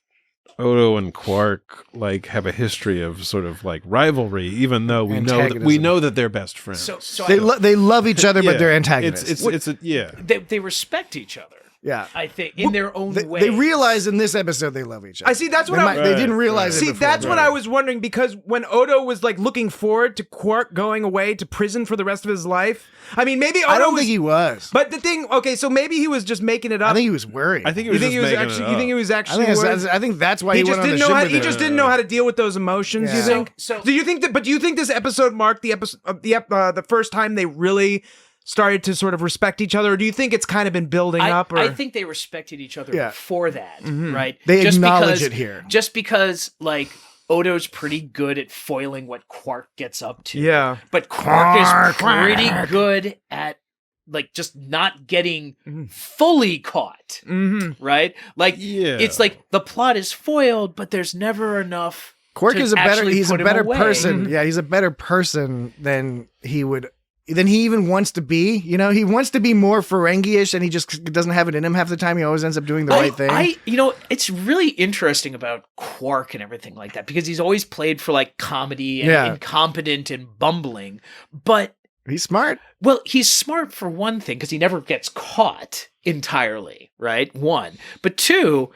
Odo and Quark like have a history of sort of like rivalry, even though we know that they're best friends. So they love each other, but they're antagonists. They respect each other. Yeah. I think in their own way. They realize in this episode they love each other. I see. That's what they didn't realize it See, before. that's what I was wondering, because when Odo was like looking forward to Quark going away to prison for the rest of his life, I mean, maybe Odo I don't think he was. But the thing, okay, so maybe he was just making it up. I think he was worried. I think he You was think just making actually? it You think he up. was actually? worried? I think that's why he, He went just on didn't the know ship how. with He it. just didn't know how to deal with those emotions. Yeah. You think? So- do you think that? But do you think this episode marked the episode the first time they really started to sort of respect each other, or do you think it's kind of been building up? Or? I think they respected each other Yeah. before that, right? They Just acknowledge because- it here. Just because, like, Odo's pretty good at foiling what Quark gets up to. Yeah. But Quark is pretty good at, like, just not getting fully caught, right? Like, Yeah. it's like the plot is foiled, but there's never enough. Quark to is actually he's a put him better away. person. Yeah, he's a better person than he even wants to be. You know, he wants to be more Ferengi-ish, and he just doesn't have it in him half the time. He always ends up doing the right thing. It's really interesting about Quark and everything like that, because he's always played for like comedy and Yeah. incompetent and bumbling, but He's smart. well, he's smart for one thing, because he never gets caught entirely, right? One. But two,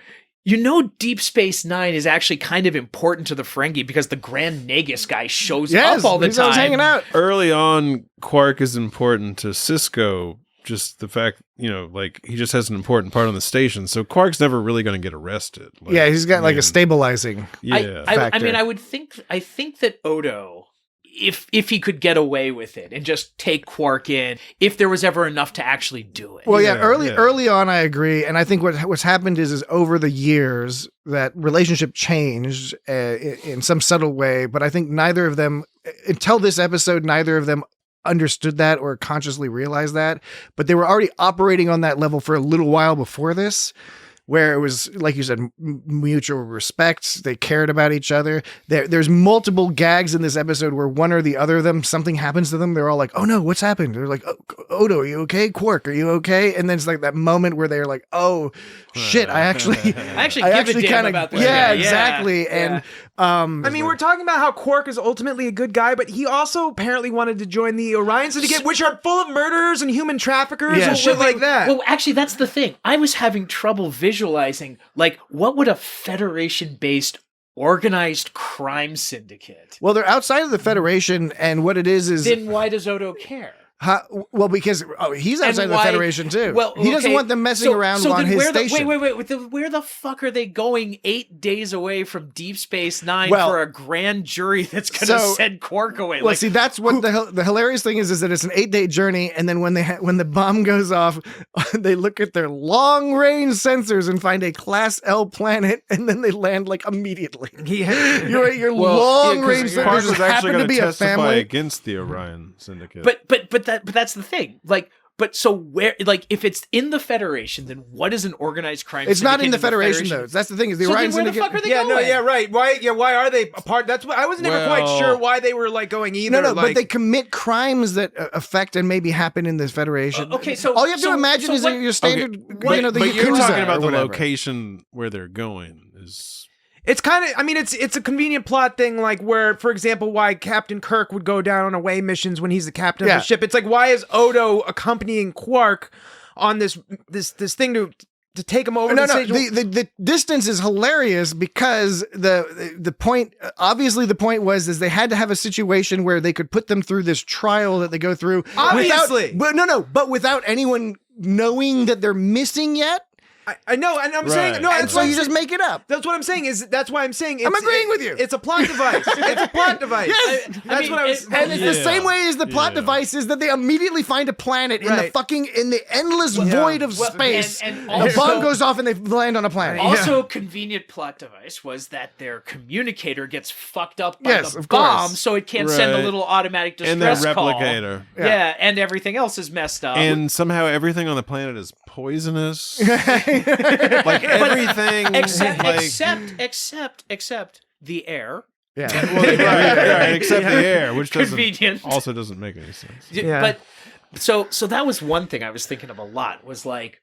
Deep Space Nine is actually kind of important to the Ferengi, because the Grand Nagus guy shows Yes, up all the he's always time. hanging out. Early on, Quark is important to Cisco. Just the fact, like he just has an important part on the station. So Quark's never really going to get arrested. Like, Yeah, he's got like a man, stabilizing. Yeah. I factor. mean, I think that Odo, if he could get away with it and just take Quark in, if there was ever enough to actually do it. Well, yeah, Yeah, early on, I agree, and I think what's happened is over the years that relationship changed in some subtle way. But I think neither of them, until this episode, neither of them understood that or consciously realized that. But they were already operating on that level for a little while before this, where it was, like you said, mutual respect. They cared about each other. There's multiple gags in this episode where one or the other of them, something happens to them. They're all like, oh no, what's happened? They're like, oh, Odo, are you okay? Quark, are you okay? And then it's like that moment where they're like, oh shit, I actually give a damn about this yeah, guy. exactly. Yeah. And I mean, we're talking about how Quark is ultimately a good guy, but he also apparently wanted to join the Orion Syndicate, which are full of murderers and human traffickers Yeah. and shit like that. Well, actually, that's the thing. I was having trouble visualizing, like, what would a Federation-based organized crime syndicate? well, they're outside of the Federation, and what it is Then why does Odo care? well, because he's outside And the why- Federation too. Well, he doesn't okay, want them messing around on then his where station. where the fuck are they going 8 days away from Deep Space Nine Well, for a grand jury that's going to so- send Quark away? Well, Like, see, that's what the hilarious thing is that it's an 8-day journey, and then when the bomb goes off, they look at their long range sensors and find a Class L planet, and then they land like immediately. Your long range Quark sensors was just actually happen to going to be a testify family. against the Orion Syndicate. but that's the thing. Like, but so where, like, if it's in the Federation, then what is an organized crime? It's not syndicate in the Federation though. That's the thing is the So Orion then where the Syndicate. fuck are they Yeah, going? no, yeah, right. Why are they apart? That's what I was never quite Well- sure why they were like going either. No, like, but they commit crimes that affect and maybe happen in this Federation. Okay, so all you have to imagine is what, your standard, the but you're Yakuza talking about or the whatever. location where they're going. it's kind of, I mean, it's a convenient plot thing, like where, for example, why Captain Kirk would go down on away missions when he's the captain Yeah. of the ship. It's like, why is Odo accompanying Quark on this thing to take him over No, the no. stage? The distance is hilarious because the point, obviously, the point was they had to have a situation where they could put them through this trial that they go through. Obviously. but without anyone knowing that they're missing yet. I know, and I'm saying, no, And that's so why you I'm just saying- make it up. That's what I'm saying. That's why I'm saying. I'm agreeing with you. It's a plot device. It's a plot device. Yes. That's mean, what I was. And it's the Yeah. same way as the plot Yeah. device is that they immediately find a planet in the Right. in the endless void of Well, space. and a also- bomb goes off and they land on a planet. Also, convenient plot device was that their communicator gets fucked up by Yes, the of bomb, course. so it can't send a Right. little automatic And their distress call. replicator. Yeah, and everything else is messed up. And somehow everything on the planet is poisonous. Like everything. except like, except the air. Yeah. well, right, except the air, which Convenient. also doesn't make any sense. Yeah. But so that was one thing I was thinking of a lot, was like,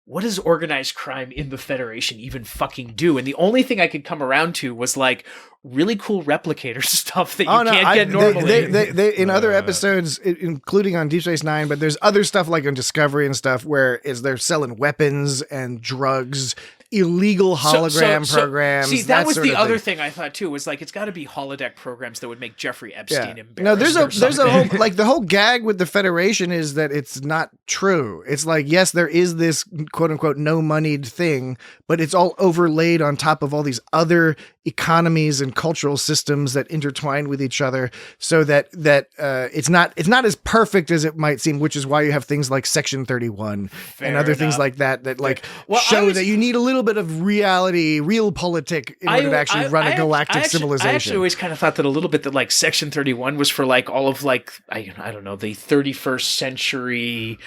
what does organized crime in the Federation even fucking do? And the only thing I could come around to was like really cool replicator stuff that you can't get normally. They in other episodes, including on Deep Space Nine, but there's other stuff like on Discovery and stuff where they're selling weapons and drugs, illegal hologram programs. See, that was the other thing I thought too, was like, it's got to be holodeck programs that would make Jeffrey Epstein embarrassed. No, there's a whole, like, the whole gag with the Federation is that it's not true. It's like, yes, there is this quote unquote no moneyed thing, but it's all overlaid on top of all these other economies and cultural systems that intertwine with each other, so that it's not as perfect as it might seem, which is why you have things like Section 31 and other things like that show that you need a little bit of realpolitik in order to actually run a galactic civilization. I actually always kind of thought that a little bit, that like Section 31 was for like all of like, I don't know, the 31st century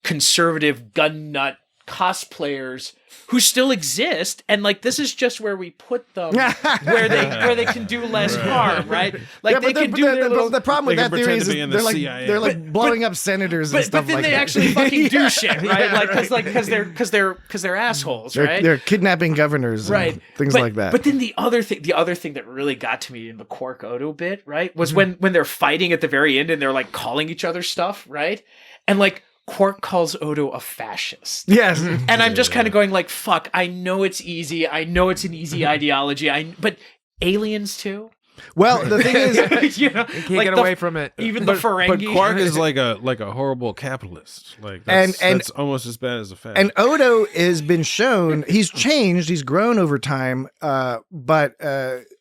conservative gun nut cosplayers who still exist, and like this is just where we put them where they can do less harm, right? Like they can do their little. The problem with that theory is they're like blowing up senators and stuff. But then like they that. actually fucking do shit, right? Because they're assholes, right? They're kidnapping governors, right? And things like that. But then the other thing that really got to me in the Quark Odo bit, right, was when they're fighting at the very end and they're like calling each other stuff, right? And like Quark calls Odo a fascist. Yes. And I'm just kind of going like, fuck, I know it's easy. I know it's an easy ideology. But aliens too? Well, the thing is, you know, can't get away from it. Even the Ferengi. But Quark is like a horrible capitalist. Like that's almost as bad as a fascist. And Odo has been shown, he's changed, he's grown over time, but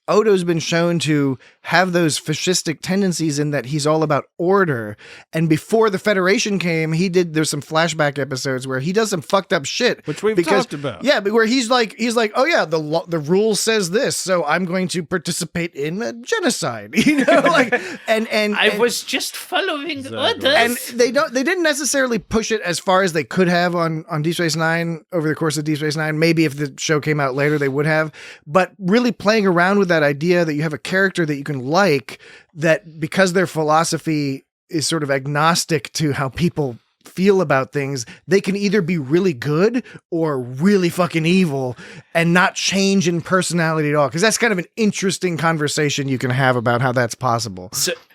Odo's been shown to have those fascistic tendencies in that he's all about order. And before the Federation came, there's some flashback episodes where he does some fucked up shit. Which we've talked about. Yeah, but where he's like, oh yeah, the rule says this, so I'm going to participate in a genocide. You know, like, and I was just following orders. And they didn't necessarily push it as far as they could have on Deep Space Nine over the course of Deep Space Nine. Maybe if the show came out later, they would have. But really playing around with that idea that you have a character that you can like, that because their philosophy is sort of agnostic to how people feel about things, they can either be really good or really fucking evil and not change in personality at all. Because that's kind of an interesting conversation you can have about how that's possible.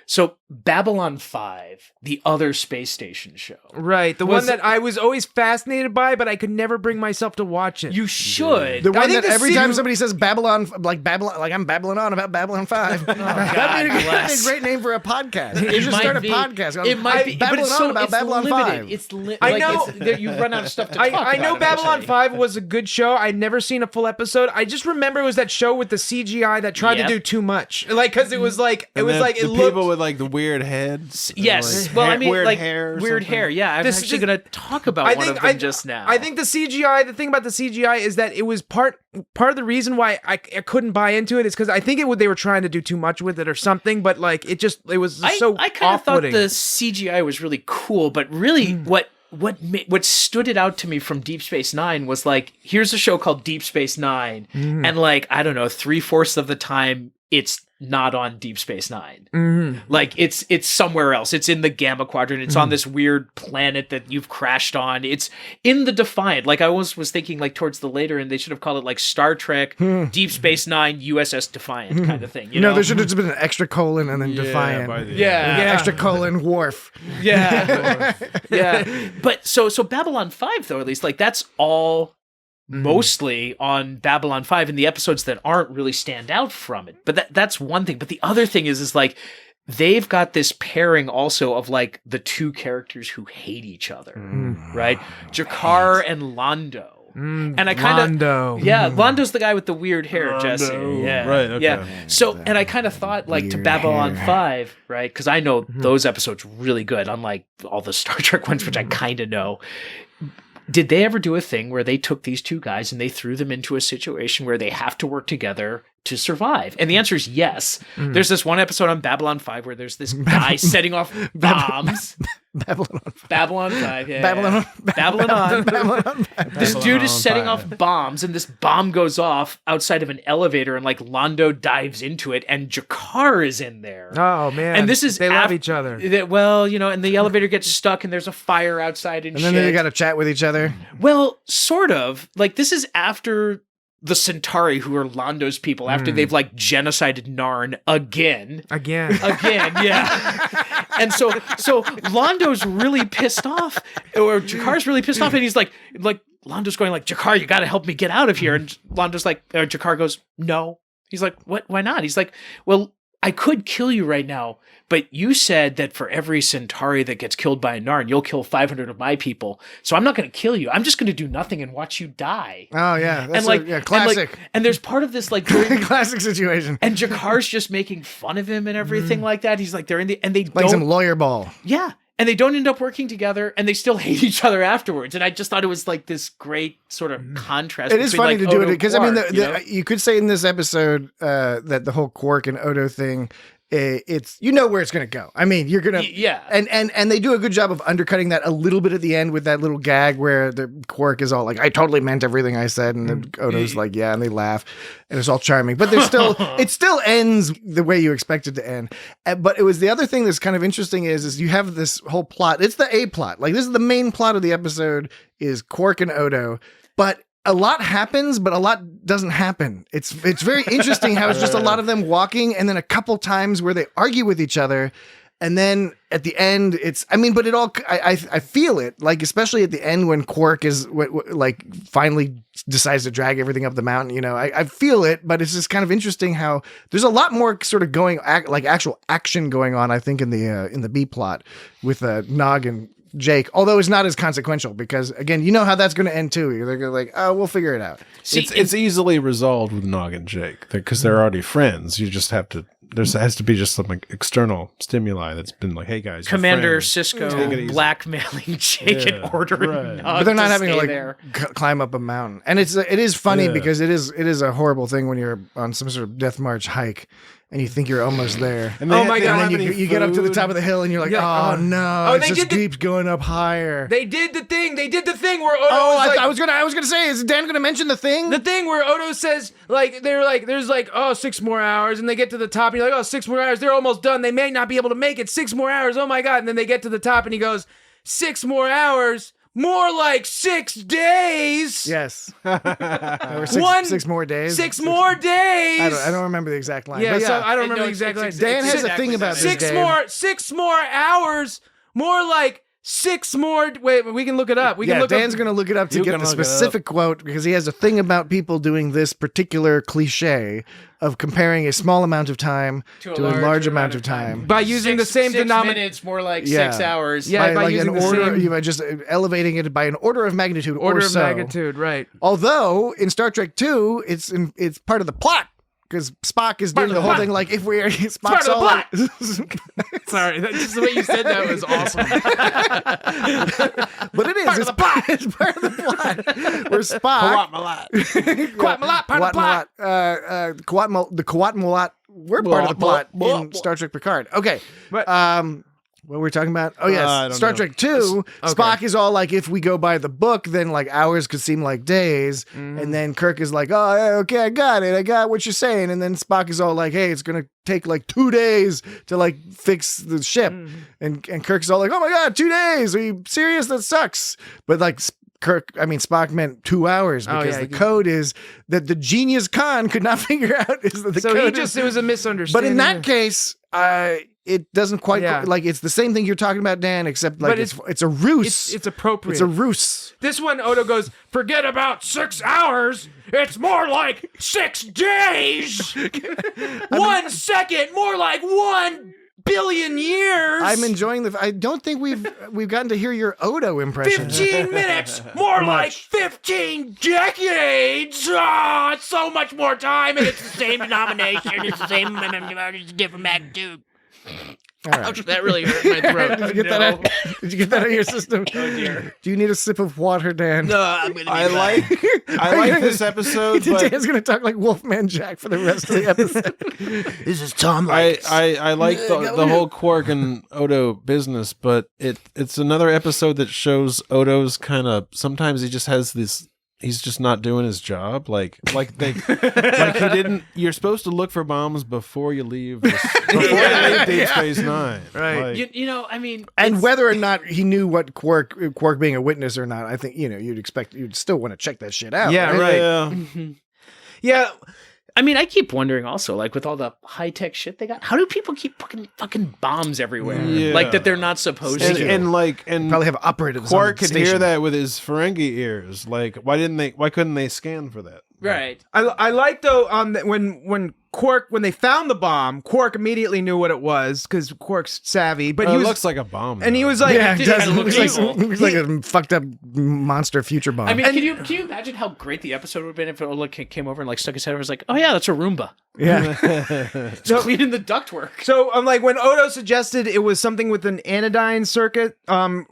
So Babylon 5, the other space station show. Right. The one that I was always fascinated by, but I could never bring myself to watch it. You should. The one that every time somebody says Babylon, like I'm babbling on about Babylon 5. That'd be a great name for a podcast. You should start a podcast. It might be babbling on about Babylon 5. I know. You run out of stuff to talk about. I know Babylon 5 was a good show. I'd never seen a full episode. I just remember it was that show with the CGI that tried to do too much. Like, because it was like, it looked... people with like the weird heads. Yes. Like, well, I mean, weird like hair. Weird hair. Yeah, I'm actually going to talk about one of them just now. I think the CGI. The thing about the CGI is that it was part of the reason why I couldn't buy into it is because I think they were trying to do too much with it or something. But like it was so. I kind of thought the CGI was really cool, but really what stood it out to me from Deep Space Nine was like, here's a show called Deep Space Nine, and like, I don't know, 3/4 of the time it's not on Deep Space Nine. Like it's somewhere else. It's in the Gamma Quadrant. It's on this weird planet that you've crashed on. It's in the Defiant. Like I always was thinking like towards the later, and they should have called it like Star Trek, Deep Space Nine, USS Defiant kind of thing. You know, there should have just been an extra colon and then Defiant. Extra colon Worf. Yeah. Yeah. But so Babylon 5 though, at least like that's all mostly on Babylon 5 and the episodes that aren't really stand out from it. But that's one thing. But the other thing is like they've got this pairing also of like the two characters who hate each other, right? Jakar and Londo. And I kind of, Londo's the guy with the weird hair, Jesse. Yeah, right. Okay. Yeah. So, and I kind of thought like to Babylon 5, right? Because I know those episodes really good, unlike all the Star Trek ones, which I kind of know. Did they ever do a thing where they took these two guys and they threw them into a situation where they have to work together to survive? And the answer is yes. There's this one episode on Babylon 5 where there's this guy setting off bombs. Babylon 5, yeah. Babylon. Babylon. This dude is setting 5. off bombs, and this bomb goes off outside of an elevator, and like Londo dives into it, and Jakar is in there. Oh man! And this is they love each other. Well, and the elevator gets stuck, and there's a fire outside, and then shit. they got to chat with each other. Well, sort of. Like, this is after the Centauri, who are Londo's people, after they've like genocided Narn again, yeah. And so Londo's really pissed off, or Jakar's really pissed off, and he's like Londo's going like, Jakar, you got to help me get out of here. And Londo's like, or Jakar goes, no. He's like, what? Why not? He's like, well, I could kill you right now, but you said that for every Centauri that gets killed by a Narn, you'll kill 500 of my people. So I'm not going to kill you. I'm just going to do nothing and watch you die. Oh yeah, that's classic. And there's part of this like classic situation. And Jakar's just making fun of him and everything like that. He's like, they're in the, and they like some lawyer ball. Yeah. And they don't end up working together, and they still hate each other afterwards. And I just thought it was like this great sort of contrast. It is funny like to do Odo it because I mean, Quark, you could say in this episode that the whole Quark and Odo thing, it's where it's going to go. I mean, you're gonna and they do a good job of undercutting that a little bit at the end with that little gag where the Quark is all like, I totally meant everything I said, and then Odo's like, yeah, and they laugh, and it's all charming, but there's still it still ends the way you expect it to end. But it was the other thing that's kind of interesting is you have this whole plot. It's the A plot. Like, this is the main plot of the episode is Quark and Odo, but a lot happens, but a lot doesn't happen. It's very interesting how it's just a lot of them walking, and then a couple times where they argue with each other, and then at the end, but it all, I feel it, like, especially at the end when Quark is like finally decides to drag everything up the mountain. I feel it, but it's just kind of interesting how there's a lot more sort of actual action going on. I think in the B plot with Nog and Jake, although it's not as consequential because, again, you know how that's going to end too. They're going to like, oh, we'll figure it out. See, it's easily resolved with Nog and Jake because they're already friends. You just have to. There has to be just some external stimuli that's been like, hey guys, Commander Sisko blackmailing Jake and ordering Nog but they're not to having stay to there. Climb up a mountain, and it is funny because it is a horrible thing when you're on some sort of death march hike. And you think you're almost there. And then you get up to the top of the hill and you're like, oh no, it just keeps going up higher. They did the thing where Odo was like, I was gonna say, is Dan gonna mention the thing? The thing where Odo says, like, they're like, there's like, 6 more hours, and they get to the top, and you're like, 6 more hours, they're almost done. They may not be able to make it. 6 more hours, oh my god. And then they get to the top, and he goes, 6 more hours. More like 6 days. Yes. Or 6 more days. 6 more days. I don't remember the exact line. Yeah, but so I don't remember the exact line. Dan has a thing about this game. 6 more hours. More like 6 more. Wait, we can look it up. Dan's going to look it up to get the specific quote because he has a thing about people doing this particular cliche of comparing a small amount of time to a large amount of time. By using the same 6 denominator. minutes, more like 6 hours. Yeah, by using the same. By just elevating it by an order of magnitude Order of magnitude, right. Although, in Star Trek 2, it's part of the plot. Because Spock is doing the whole thing like, if we are Spock's all plot. Sorry, just the way you said that was awesome. But it is. It's part of the plot. Where Spock. Quat-Malat, part of the plot. The Quat-Malat, we're part of the plot in Star Trek Picard. Okay. What were we talking about? Oh, yes. Star Trek 2, Spock is all like, if we go by the book, then like hours could seem like days. And then Kirk is like, oh, okay, I got it. I got what you're saying. And then Spock is all like, hey, it's going to take like 2 days to like fix the ship. And Kirk's all like, oh my God, 2 days. Are you serious? That sucks. But like, Spock meant 2 hours because the code is that the genius Khan could not figure out is that the code. It was a misunderstanding. But in that case, it doesn't quite like it's the same thing you're talking about, Dan, except like it's a ruse. It's appropriate. It's a ruse. This one, Odo goes, forget about 6 hours. It's more like 6 days. 1 second, more like 1 billion years. I'm enjoying I don't think we've gotten to hear your Odo impression. 15 minutes, more like 15 decades. It's so much more time, and it's the same denomination. It's the same, it's a different magnitude. Ouch, that really hurt my throat. Did you get that out? Did you get that out of your system? Oh dear. Do you need a sip of water, Dan? No, I'm gonna be I fine. like this episode, but Dan's gonna talk like Wolfman Jack for the rest of the episode. This is Tom I Likas. like the whole Quark and Odo business, but it's another episode that shows Odo's kind of, sometimes he just has this, he's just not doing his job. Like he didn't. You're supposed to look for bombs before you leave. Before you leave Deep Space Nine, Right. Like, You know, I mean, And it's- whether or not he knew what Quark being a witness or not, I think you'd still want to check that shit out. Yeah, right. yeah. Yeah. I mean, I keep wondering also, like with all the high tech shit they got, how do people keep fucking bombs everywhere? Yeah. Like that they're not supposed And, to. and Probably have operatives. Quark on the could hear station. that with his Ferengi ears. Like, why couldn't they scan for that? Right. I like though when Quark, when they found the bomb, Quark immediately knew what it was because Quark's savvy. But Oh, he it was, looks like a bomb. and he though. was like, Yeah, it did does. kinda It look looks like, evil. looks like a fucked up monster future bomb. I mean, can you imagine how great the episode would have been if it came over and like stuck his head over and was like, oh yeah, that's a Roomba. yeah. It's cleaning the ductwork. So I'm like, when Odo suggested it was something with an anodyne circuit,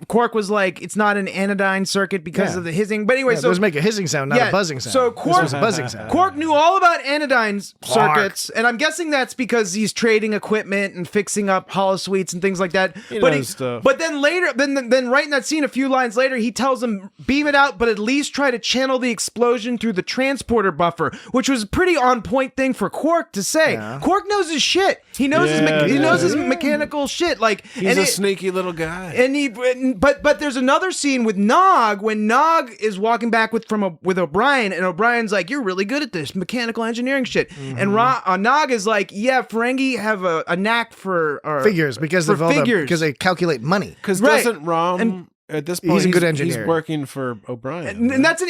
Quark was like, it's not an anodyne circuit because Yeah. of the hissing. But anyway, Yeah, so those make a hissing sound, not Yeah, a buzzing sound. so This Quark- was a buzzing sound. Quark knew all about anodyne Quark. circuits, and I'm guessing that's because he's trading equipment and fixing up holosuites and things like that. He but knows stuff. But then later, then right in that scene, a few lines later, he tells him beam it out, but at least try to channel the explosion through the transporter buffer, which was a pretty on point thing for Quark to say. Yeah. Quark knows his shit. He knows he knows his mechanical shit. Like He's a sneaky little guy. and but there's another scene with Nog when Nog is walking back with O'Brien, and O'Brien's like, "You're really good at this mechanical engineering shit." And Nog is like, "Yeah, Ferengi have a knack for Figures because for of all figures. because they calculate money. Because Right. doesn't Rom And at this point he's a good engineer. He's working for O'Brien. And that's an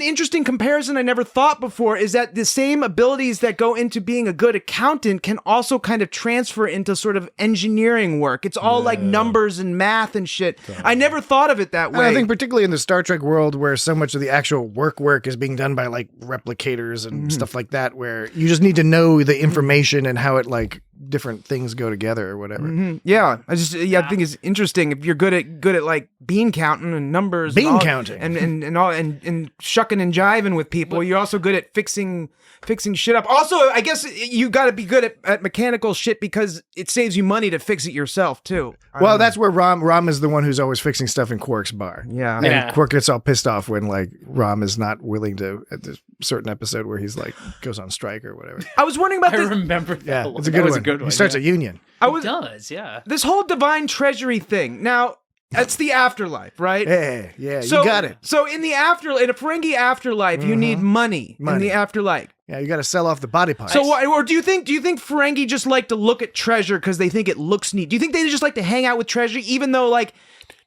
interesting comparison I never thought before, is that the same abilities that go into being a good accountant can also kind of transfer into sort of engineering work. It's all like numbers and math and shit. I never thought of it that And way. I think particularly in the Star Trek world where so much of the actual work is being done by like replicators and stuff like that, where you just need to know the information and how it like different things go together or whatever. Yeah, I think it's interesting if you're good at like bean counting and numbers, Bean and all- counting. and all and shucking and jiving with people. You're also good at fixing shit up. Also, I guess you got to be good at mechanical shit because it saves you money to fix it yourself too. Well, that's where Rom is the one who's always fixing stuff in Quark's bar. Yeah. And Yeah. Quark gets all pissed off when like Rom is not willing to at this certain episode where he's like goes on strike or whatever. I was wondering about I this. remember that. Yeah, one. it's a That good was one. a good one. He starts yeah. a union. It does, yeah. This whole divine treasury thing. Now, that's the afterlife, right? Yeah, So, you got it. So in a Ferengi afterlife, you need money in Money. the afterlife. Yeah, you got to sell off the body parts. So, or do you think Ferengi just like to look at treasure because they think it looks neat? Do you think they just like to hang out with treasure, even though, like,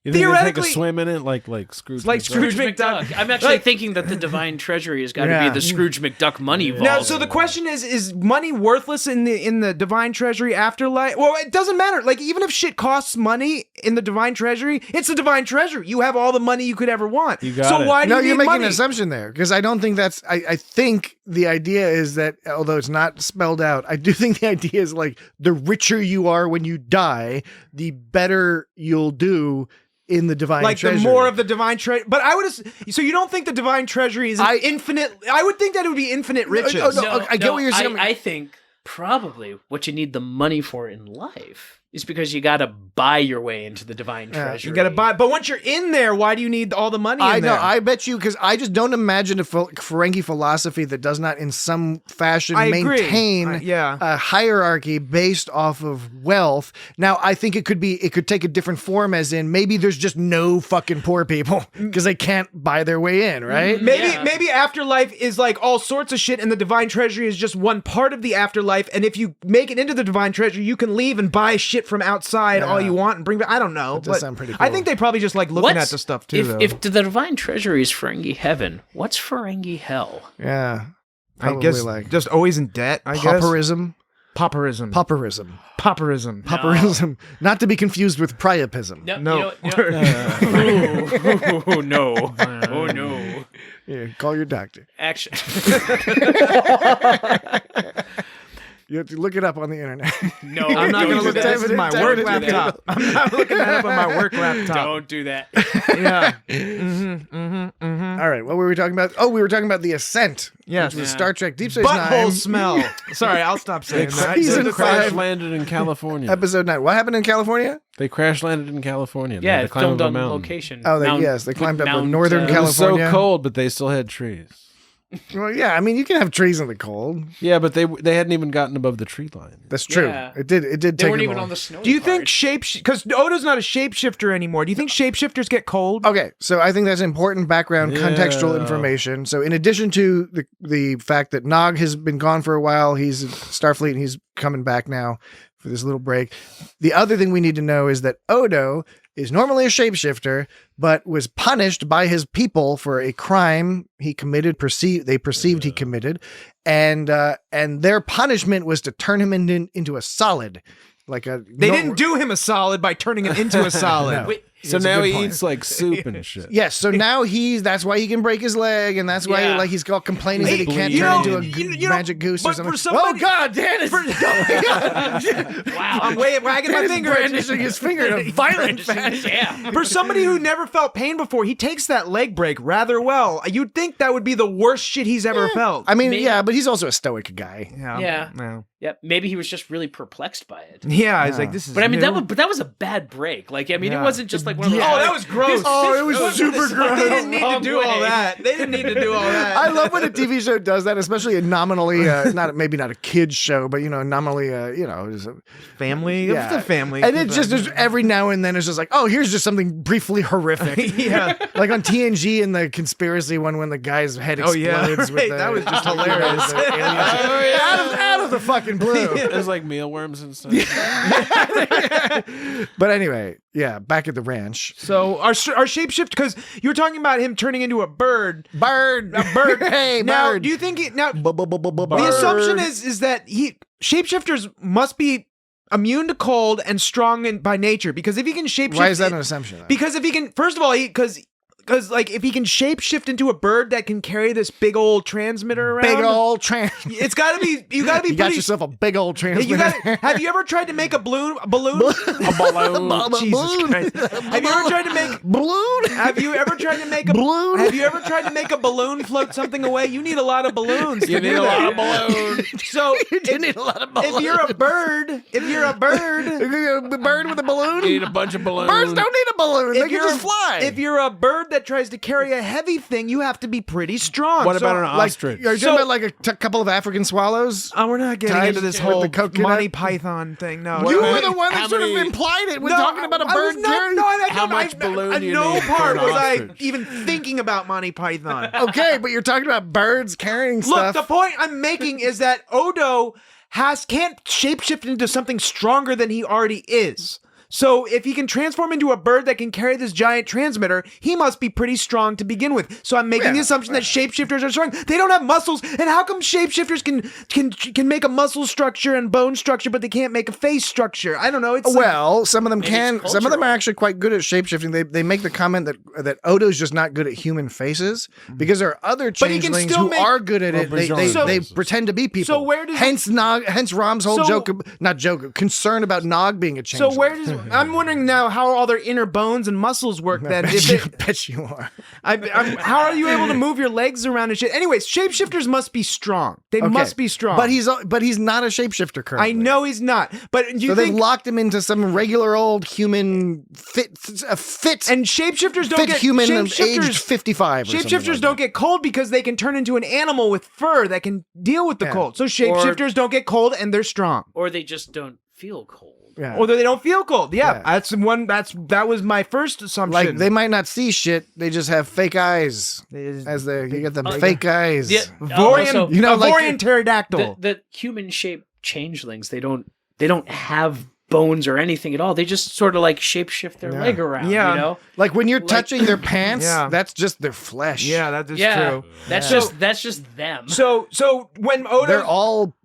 You think they take theoretically, a swim in it like Scrooge? like McDuck? Scrooge Scrooge McDuck. McDuck. I'm actually thinking that the divine treasury has got to Yeah. be the Scrooge McDuck money vault. Now, so the question is money worthless in the divine treasury afterlife? Well, it doesn't matter. Like, even if shit costs money in the divine treasury, it's the divine treasury. You have all the money you could ever want. You got so it. why do No, you you're need making money? an assumption there because I don't think that's. I think the idea is that although it's not spelled out, I do think the idea is like the richer you are when you die, the better you'll do in the divine Like treasury. the more of the divine treasury, but I would. So you don't think the divine treasury is infinite? I would think that it would be infinite riches. No, I get what you're saying. I think probably what you need the money for in life is because you got to buy your way into the divine treasury. You got to buy, but once you're in there, why do you need all the money? I in know. there? I bet you because I just don't imagine a Ferengi philosophy that does not, in some fashion, I agree. maintain Yeah. a hierarchy based off of wealth. Now, I think it could take a different form, as in maybe there's just no fucking poor people because they can't buy their way in, right? Maybe afterlife is like all sorts of shit, and the divine treasury is just one part of the afterlife. And if you make it into the divine treasury, you can leave and buy shit from outside all you want and bring back. I don't know. That does but sound pretty I cool. think they probably just like looking at the stuff too. though. If the divine treasury is Ferengi heaven, what's Ferengi hell? Yeah. I Probably guess like just always in debt. I guess pauperism. pauperism. Pauperism. Pauperism. Pauperism. Not to be confused with priapism. No. Oh no. Oh no. Yeah, call your doctor. Actually. You have to look it up on the internet. No, I'm not going to don't look do at that. this. Is my Type work it in. laptop. I'm not looking that up on my work laptop. Don't do that. Yeah. All right, what were we talking about? Oh, we were talking about the Ascent. Yes. Which was Yeah. Star Trek Deep Space Butthole Nine. smell. Sorry, I'll stop saying that. Season They crash 5. landed in California. Episode 9. What happened in California? They crash landed in California. They Yeah, had to it climb filmed up a on mountain. location. Oh, Mount- they climbed up Mount, northern It was so California. cold, but they still had trees. Well, yeah, I mean, you can have trees in the cold. Yeah, but they hadn't even gotten above the tree line. That's true. Yeah. It did They take weren't a even while. on the snow. Do you think because Odo's not a shapeshifter anymore? Do you think shapeshifters get cold? Okay, so I think that's important background contextual Yeah. information. So in addition to the fact that Nog has been gone for a while, he's in Starfleet and he's coming back now for this little break. The other thing we need to know is that Odo is normally a shapeshifter, but was punished by his people for a crime he committed. They perceived he committed, and their punishment was to turn him into a solid, like a. They didn't do him a solid by turning him into a solid. No. Wait, So It's a now good he point. eats like soup and shit. Yes, so now that's why he can break his leg, and that's why Yeah. like he's all complaining that he Hey, can't you turn know- into a you know, magic goose or but something. for somebody- Oh God, Dan is wow. I'm wagging my Dan is finger. brandishing his finger in a violent fashion. Yeah. For somebody who never felt pain before, he takes that leg break rather well. You'd think that would be the worst shit he's ever felt. I mean, Maybe- yeah, but he's also a stoic guy. Yeah. Yeah. Yeah, maybe he was just really perplexed by it. Yeah, it's like this is. But I mean, new. that was a bad break. Like, I mean, Yeah. it wasn't just like one of those. Oh, like, that was gross. Oh, it was super They gross. didn't need to do all way. that. They didn't need to do all that. I love when a TV show does that, especially a nominally, maybe not a kid's show, but nominally, just a- family. yeah. It's a family. And it's just every now and then it's just like, oh, here's just something briefly horrific. yeah. Like on TNG in the conspiracy one when the guy's head Oh, explodes. yeah. With Right, the, that was just the hilarious. aliens. Out of the fucking blue. There's like mealworms and stuff. But anyway, yeah, back at the ranch. So our shapeshift, because you were talking about him turning into a bird. Bird. A bird. Hey, Now, bird. do you think the Bird. assumption is that shapeshifters must be immune to cold and strong by nature, because if he can shapeshift, Why is that an assumption? Because if he can, first of all, because like if he can shapeshift into a bird that can carry this big old transmitter around, Big old trans. it's got to be you got to be You got pretty. yourself a big old You transmitter. have you ever tried to make a balloon? Jesus Christ! Have you ever tried to make? balloon? Have you ever tried to make a Balloon? Have you ever tried to make a balloon float something away? You need a lot of balloons. You to need do a that. lot of balloons. So You do need a lot of balloons. if you're a bird, a bird with a balloon? You need a bunch of balloons. Birds don't need a balloon. They can you're just fly. If you're a bird that tries to carry a heavy thing, you have to be pretty strong. What So, about an like, ostrich? are you talking about like a couple of African swallows? we're not getting Tied into this with whole the coconut? Monty Python thing. No, You no. were the one How that sort of many- implied it when No, talking about a I was bird not- carrying. No, I How don't- much I- balloon I- do you no need for part an was I ostrich? even thinking about Monty Python. Okay, but you're talking about birds carrying Look, stuff. the point I'm making is that Odo can't shapeshift into something stronger than he already is. So if he can transform into a bird that can carry this giant transmitter, he must be pretty strong to begin with. So I'm making the assumption that shapeshifters are strong. They don't have muscles, and how come shapeshifters can make a muscle structure and bone structure, but they can't make a face structure? I don't know. It's Well, some of them can. it's Some of them are cultural. actually quite good at shapeshifting. They make the comment that Odo's just not good at human faces because there are other But he can changelings still who make- are good at it. They Bajoran they faces. pretend to be people. So where does- hence Rom's whole So- concern about Nog being a so changeling. where does I'm wondering now how all their inner bones and muscles work then? bet, If you, it- bet you are. how are you able to move your legs around and shit? Anyways, shapeshifters must be strong. They must be strong. But he's not a shapeshifter currently. I know he's not. But do you So they've think locked him into some regular old human fit and shapeshifters don't get human aged shapeshifters 55 or something Shapeshifters like don't get cold because they can turn into an animal with fur that can deal with the Yeah. cold. So shapeshifters don't get cold and they're strong. Or they just don't feel cold. Yeah. Or they don't feel cold. Yeah, Yeah. that was my first assumption. Like they might not see shit, they just have fake eyes. You get the fake eyes. Yeah. Vorian, Also, You know, like- Vorian pterodactyl. the human shaped changelings, they don't have bones or anything at all. They just sort of like shapeshift their leg around. Yeah. You know? Like when you're touching their pants, Yeah. that's just their flesh. Yeah, that is Yeah. true. That's just them. So when Odo They're all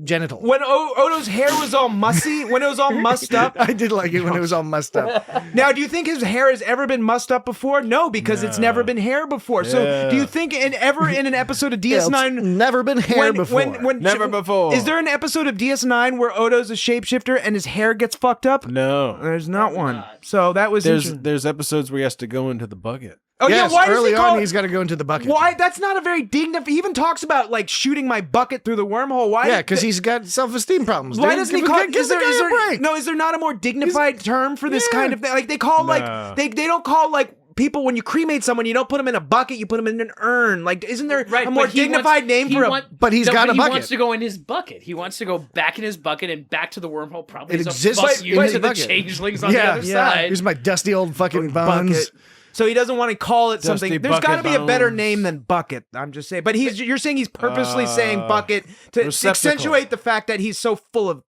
genital. When Odo's hair was all mussy, when it was all mussed up. I did like it when it was all mussed up. Now, do you think his hair has ever been mussed up before? No, because it's never been hair before. So, do you think ever in an episode of DS9, It's never been hair before. Never before. Is there an episode of DS9 where Odo's a shapeshifter and his hair gets fucked up? No. There's not one. So that was interesting. There's episodes where he has to go into the bucket. Oh yes, yeah, why does early he call on he's got to go into the bucket. Why? That's not a very dignified. He even talks about like shooting my bucket through the wormhole. Why? Yeah, because he's got self-esteem problems. Why dude. doesn't he Give call? the guy a break. No, is there not a more dignified term for this kind of thing? Like they call No. they don't call like people when you cremate someone, you don't put them in a bucket, you put them in an urn. Like, isn't there a more dignified name for a? But he's got a He bucket. wants to go in his bucket. He wants to go back in his bucket and back to the wormhole. Probably It as a exists fuck in you his to the bucket. changelings on the other side. Here's my dusty old fucking bones. Bucket. So he doesn't want to call it Dusty something. There's got to bucket be a better bones. name than bucket. I'm just saying. But you're saying he's purposely saying bucket to receptacle. accentuate the fact that he's so full of.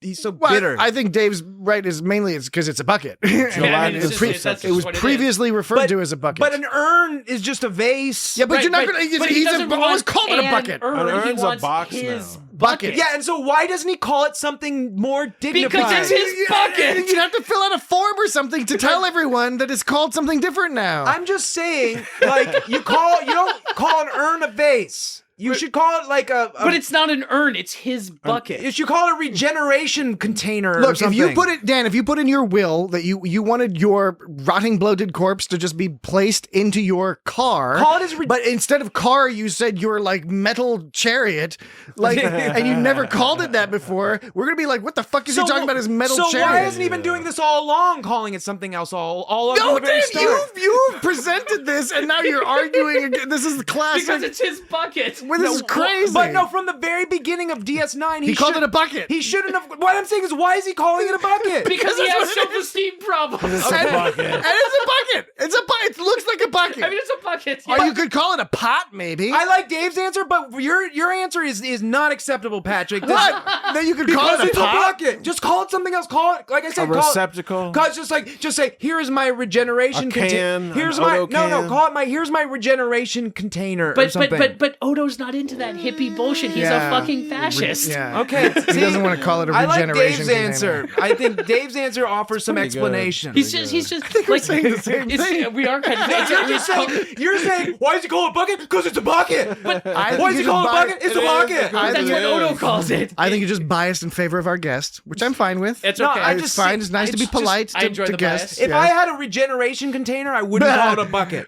He's so Well, bitter. I think Dave's right is mainly it's because it's a bucket. That's It was what it is. previously referred to as a bucket. But an urn is just a vase. yeah, but you're not Right, going to. but he He's doesn't always want called it a an bucket. urn. An He urn's a wants box his now. bucket. Yeah, and so why doesn't he call it something more dignified? Because it's his bucket. You'd have to fill out a form or something to tell everyone that it's called something different now. I'm just saying, like you don't call an urn a vase. You should call it like a But it's not an urn. It's his bucket. you should call it a regeneration container. or Look, if something. you put it, Dan, if you put in your will that you wanted your rotting, bloated corpse to just be placed into your car, Call it as but instead of car, you said your like metal chariot, like, and you never called it that before. We're gonna be like, what the fuck is he talking about? His metal so chariot? why hasn't he been doing this all along, calling it something else all over No, the very Dan, start? you've presented this, and now you're arguing again. This is the classic. because it's his bucket. Well, this is crazy. But no, from the very beginning of DS9, He called it a bucket. He shouldn't have. What I'm saying is, why is he calling it a bucket? Because he has self-esteem problems. And it's a bucket. It's a bucket. It looks like a bucket. I mean, it's a bucket. Or you could call it a pot, maybe. I like Dave's answer, but your answer is not acceptable, Patrick. What? Then you could call Because it a it's a pot? bucket. Just call it something else. Call it, like I said, A receptacle? Just say, here is my regeneration A can, Here's an my Odo can. call it here's my regeneration container. or But something. but Odo's not into that hippie bullshit. He's Yeah. a fucking fascist. Yeah. Okay, He doesn't want to call it a I like regeneration Dave's answer. I think Dave's answer offers some pretty good. explanation. He's just like saying the same thing. We are kind of. You're saying why does he call it a bucket? Because it's a bucket. I Why think does he you call it a just bucket? It's a bucket. That's what Odo calls it. I think you're just biased in favor of our guest, which I'm fine with. It's No, okay. I It's just fine. see- It's nice to be it's just- polite I to, enjoy to the guests. bias. If yes. I had a regeneration container, I wouldn't call it a bucket.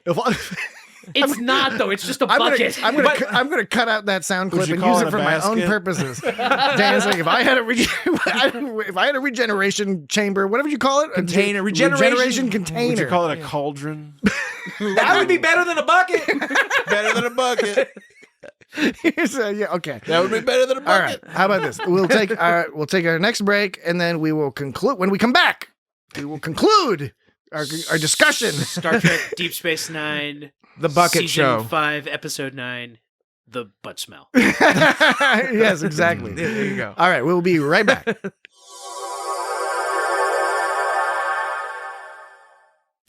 It's not though. It's just a I'm bucket. I'm gonna cut out that sound clip you and call use it it a for my own basket? purposes. Dan's like, if I had a regeneration chamber, whatever you call it, Container. regeneration container. Would you call it a cauldron? That would be better than a bucket. Better than a bucket. Yeah, okay. That would be better than a All right. bucket. How about this? We'll take our next break, and then we will conclude. When we come back, we will conclude our discussion. Star Trek Deep Space Nine, The bucket Season show. 5, Episode 9, The Butt Smell. Yes, exactly. There you go. All right, we'll be right back.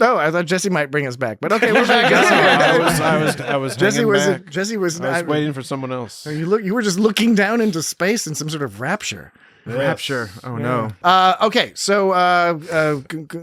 Oh, I thought Jesse might bring us back, but okay, we're back. I was Jesse hanging was back. Jesse was. I was waiting for someone else. You were just looking down into space in some sort of rapture. Rapture. Oh no. Okay, so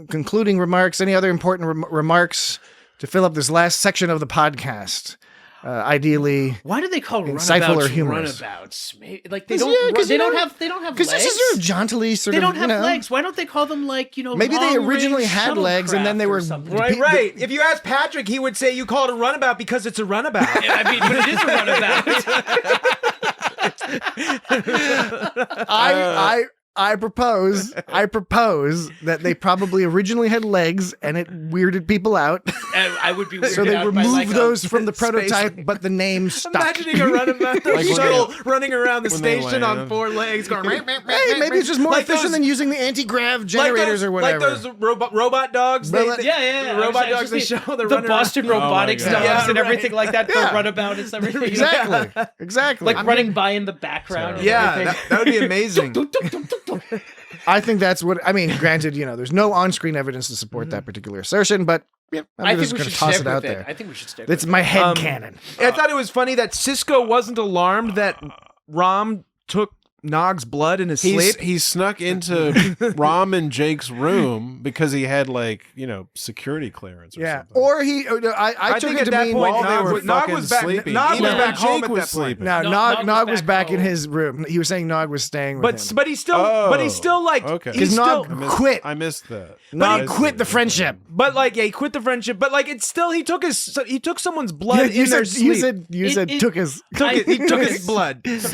concluding remarks. Any other important remarks to fill up this last section of the podcast? Ideally, Why do they call Insightful or runabouts humorous? runabouts? Like they 'Cause, don't. yeah, 'cause, they you don't know, have. They don't have because legs. this is sort of jauntily sort They of. don't you have know, legs. Why don't they call them like Maybe they originally long-range had legs and then they shuttlecraft were or something? Right, right. If you ask Patrick, he would say you call it a runabout because it's a runabout. I mean, but it is a runabout. I propose that they probably originally had legs and it weirded people out. And I would be weirded So they out by, removed like, those from the space prototype, but the name stuck. Imagining a runabout, the Like when shuttle running around the when they station on land. 4 legs, going. Hey, maybe it's just more Like efficient those- than using the anti-grav generators or whatever. Like those robot dogs. Robot- Yeah. The robot I dogs they just show. think They're the running Boston around. robotics Oh my God. dogs Yeah, and right. everything like that. Yeah. The runabout and everything. Exactly. Like running by in the background. And Yeah, everything. that would be amazing. I think that's what I mean. Granted, there's no on-screen evidence to support that particular assertion, but yeah, I I'm think just we going should to toss stick it out with there. I think we should stick It's with my head canon. I thought it was funny that Cisco wasn't alarmed that Rom took Nog's blood in his He sleep. snuck into Rom and Jake's room because he had security clearance or something. Or I took think it at to that mean point, while they Nog were was- Nog fucking was back- sleeping. Nog was Even back home Jake at was that point. sleeping. No, Nog Nog was was back in home. his room. He was saying Nog was staying with him. But he's still okay. he's Because still Nog quit. I missed that. Nog I quit see. the friendship. But he quit the friendship. But it's still he took someone's blood you in their said sleep. you said took his. He took his blood. He took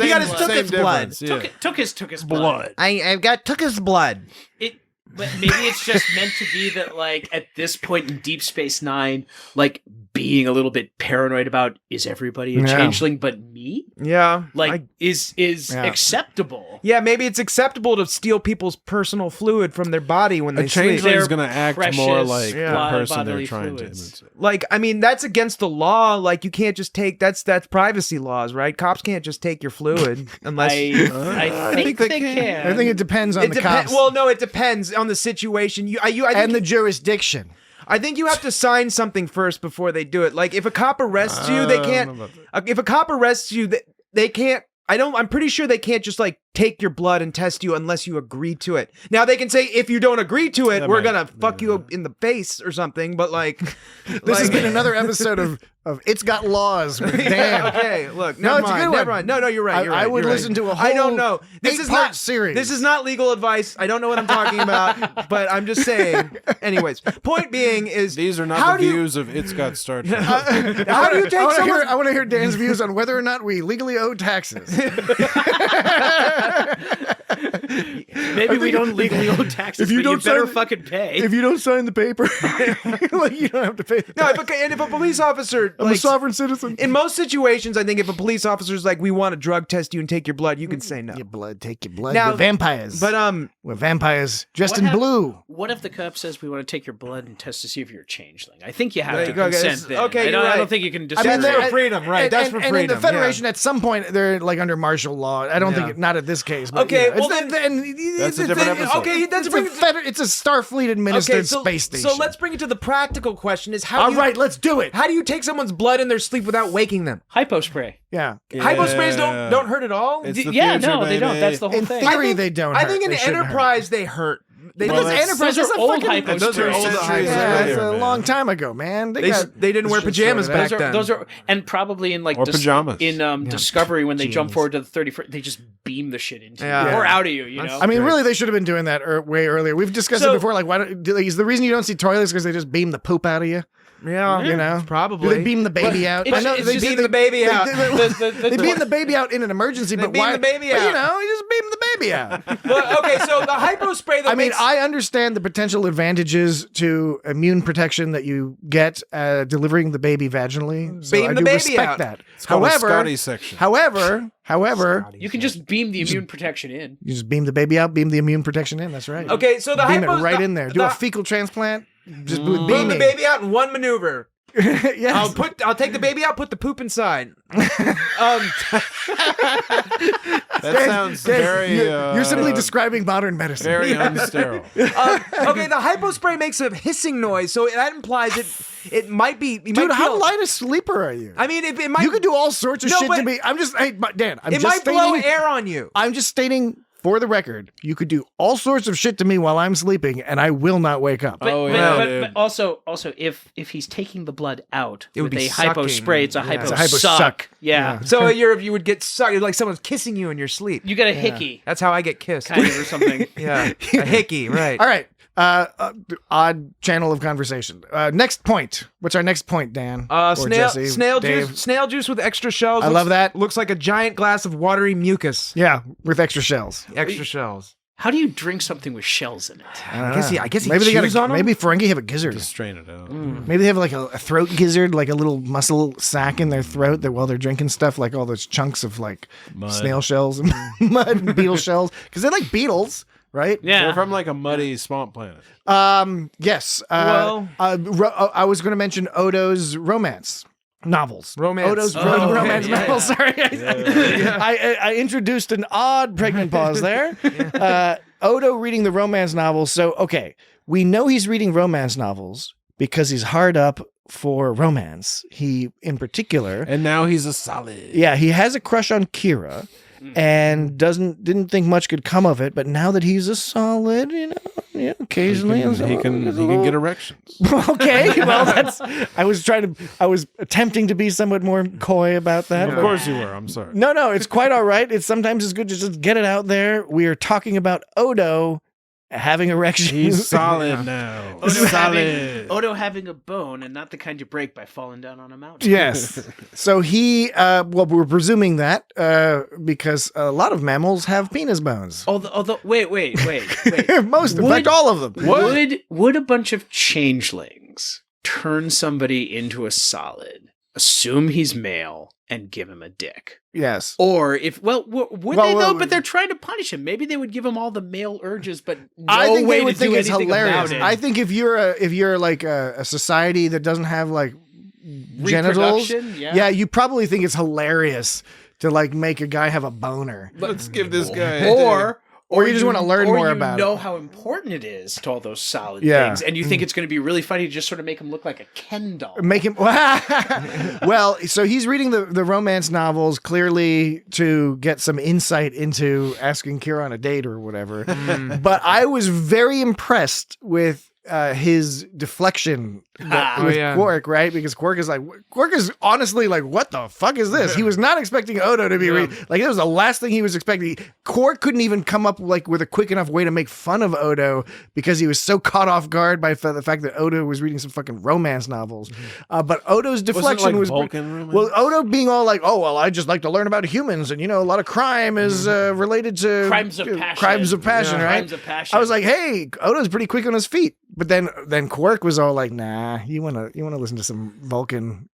his blood. Yeah. Took his blood. I've got took his blood. But maybe it's just meant to be that, at this point in Deep Space Nine, being a little bit paranoid about, is everybody a changeling but me? Yeah. Is acceptable. Yeah, maybe it's acceptable to steal people's personal fluid from their body when they A sleep. changeling is Their going to act precious more like the blood, person they're bodily trying fluids. to imitate. That's against the law. You can't just take that's privacy laws, right? Cops can't just take your fluid unless I think they can. I think it depends on the cops Well, no, it depends on the situation. I think and the jurisdiction. I think you have to sign something first before they do it. If a cop arrests you, they can't. If a cop arrests you, they can't. I'm pretty sure they can't just take your blood and test you unless you agree to it. Now they can say if you don't agree to it, we're gonna fuck you in the face or something. But This has been another episode of It's Got Laws with Dan. Okay, look. No, Never it's a mind, good never one. mind. No, you're right. You're right. I would you're right. listen to a I don't whole know. This is 8-part not series. This is not legal advice. I don't know what I'm talking about, but I'm just saying. Anyways, point being is These are how not the do you- views of It's Got Star Trek. How do you take someone? I want to hear Dan's views on whether or not we legally owe taxes. Maybe we don't legally owe taxes, if you but don't you better sign- fucking pay. If you don't sign the paper, you don't have to pay the No, tax. if a police officer, I'm a sovereign citizen. in most situations, I think if a police officer's we want to drug test you and take your blood, you can say no. Your blood, take your blood. Now- We're vampires. But We're vampires dressed What in hap- blue. What if the cop says we want to take your blood and test to see if you're a changeling? I think you have There to you go, guys. consent then. Okay, I you're don't right. think you can just. I mean, That's they're- for freedom, right? That's for And in freedom. the Federation, at some point, they're under martial law. I don't Yeah. think, not at this case. But, Okay, well it's That's a different episode. Okay, that's it's a Starfleet administered space station. So let's bring it to the practical question: is how? All do you, right, let's do it. How do you take someone's blood in their sleep without waking them? Hypo spray. Yeah. Hypo sprays don't hurt at all. It's the Yeah, future, no, they don't. baby. That's the whole In thing. theory, they don't. I think hurt. in They shouldn't hurt. Enterprise they hurt. They Well, didn't- that's- Enterprise those is are a old fucking. hypo Those are sprays. old centuries Yeah, earlier, that's a man. long time ago, man. They didn't wear pajamas back then. Those are, and probably in Or pajamas. in Discovery when they jump forward to the 31st, they just beam the shit into Yeah. you or out of you. You know. I mean, really, they should have been doing that way earlier. We've discussed it So- before. Why don't? Is the reason you don't see toilets because they just beam the poop out of you? Yeah, You know, probably. Do they beam the baby out? it's- I know it's they just beam the baby out. They beam the baby out in an emergency, but beam why? the baby but, out. you just beam the baby out. Well, okay, so the hypo spray. That I mean, makes, I understand the potential advantages to immune protection that you get delivering the baby vaginally. So Beam I the do baby respect out. that. It's called a However, Scotty section. however, you can just beam the immune protection in. you just beam the baby out, beam the immune protection in. That's right. okay, so the beam hypo it right in there. Do a fecal transplant. Just with boom beaming. the baby out in one maneuver. Yes. I'll take the baby out, put the poop inside. That sounds very. You're simply describing modern medicine. very unsterile. Okay, the hypo spray makes a hissing noise, so that implies it might be. Dude, how light a sleeper are you? I mean, it might. You could do all sorts of No, shit to but- me. I'm just, hey, Dan. I'm It just might stating. blow air on you. I'm just stating for the record. You could do all sorts of shit to me while I'm sleeping, and I will not wake up. But, Oh, but, yeah, but, dude. but also if he's taking the blood out It would with be a hypo sucking. spray, it's a Yeah. hypo, It's a hypo suck. suck. Yeah. So you would get sucked like someone's kissing you in your sleep. You get a hickey, That's how I get kissed. kind of, or something. Yeah, a hickey, right? All right. Odd channel of conversation. Next point. What's our next point, Dan? Or Jesse, snail Dave? juice with extra shells. I love that. Looks like a giant glass of watery mucus. Yeah, with extra shells. Extra shells. How do you drink something with shells in it? I guess he Maybe they chews got on 'em? maybe Ferengi have a gizzard. Just strain it out. Maybe they have like a throat gizzard, like a little muscle sac in their throat that while they're drinking stuff, like all those chunks of like snail shells and mud and beetle shells, because they're like beetles, right? Yeah. They're from like a muddy swamp planet. Yes. Well- I was going to mention Odo's romance novels. Romance. Odo's Oh, romance okay, yeah. novels. Sorry, I introduced an odd pregnant pause there. Odo reading the romance novels. So okay, we know he's reading romance novels because he's hard up for romance. He, in particular, And now he's a solid. yeah, he has a crush on Kira. and didn't think much could come of it. But now that he's a solid, occasionally he can get erections. Okay, well, I was attempting to be somewhat more coy about that. Of course you were. I'm sorry. No, it's quite all right. Sometimes it's good to just get it out there. We are talking about Odo having erections. He's solid now. Odo having a bone, and not the kind you break by falling down on a mountain. Yes. So he, we're presuming that because a lot of mammals have penis bones. Although, wait. Most, in fact, all of them. Would a bunch of changelings turn somebody into a solid, assume he's male, and give him a dick? Yes. Or if would they though? But they're trying to punish him. Maybe they would give him all the male urges, but I think way they would to think do it's anything hilarious. about it. I think if you're like a society that doesn't have like genitals, you probably think it's hilarious to like make a guy have a boner. Let's give this guy or you just want to learn more about it. Or you know how important it is to all those solid Yeah. things, and you think it's going to be really funny to just sort of make him look like a Ken doll. Make him well. So he's reading the romance novels clearly to get some insight into asking Kira on a date or whatever. But I was very impressed with his deflection with Quark, right? Because Quark is honestly like, what the fuck is this? He was not expecting Odo to be like, it was the last thing he was expecting. Quark couldn't even come up like with a quick enough way to make fun of Odo because he was so caught off guard by the fact that Odo was reading some fucking romance novels. But Odo's deflection was Odo being all like, oh well, I just like to learn about humans, and a lot of crime is related to crimes of passion. Crimes of passion, right? Crimes of passion. I was like, hey, Odo's pretty quick on his feet. But then Quark was all like, nah, you wanna listen to some Vulcan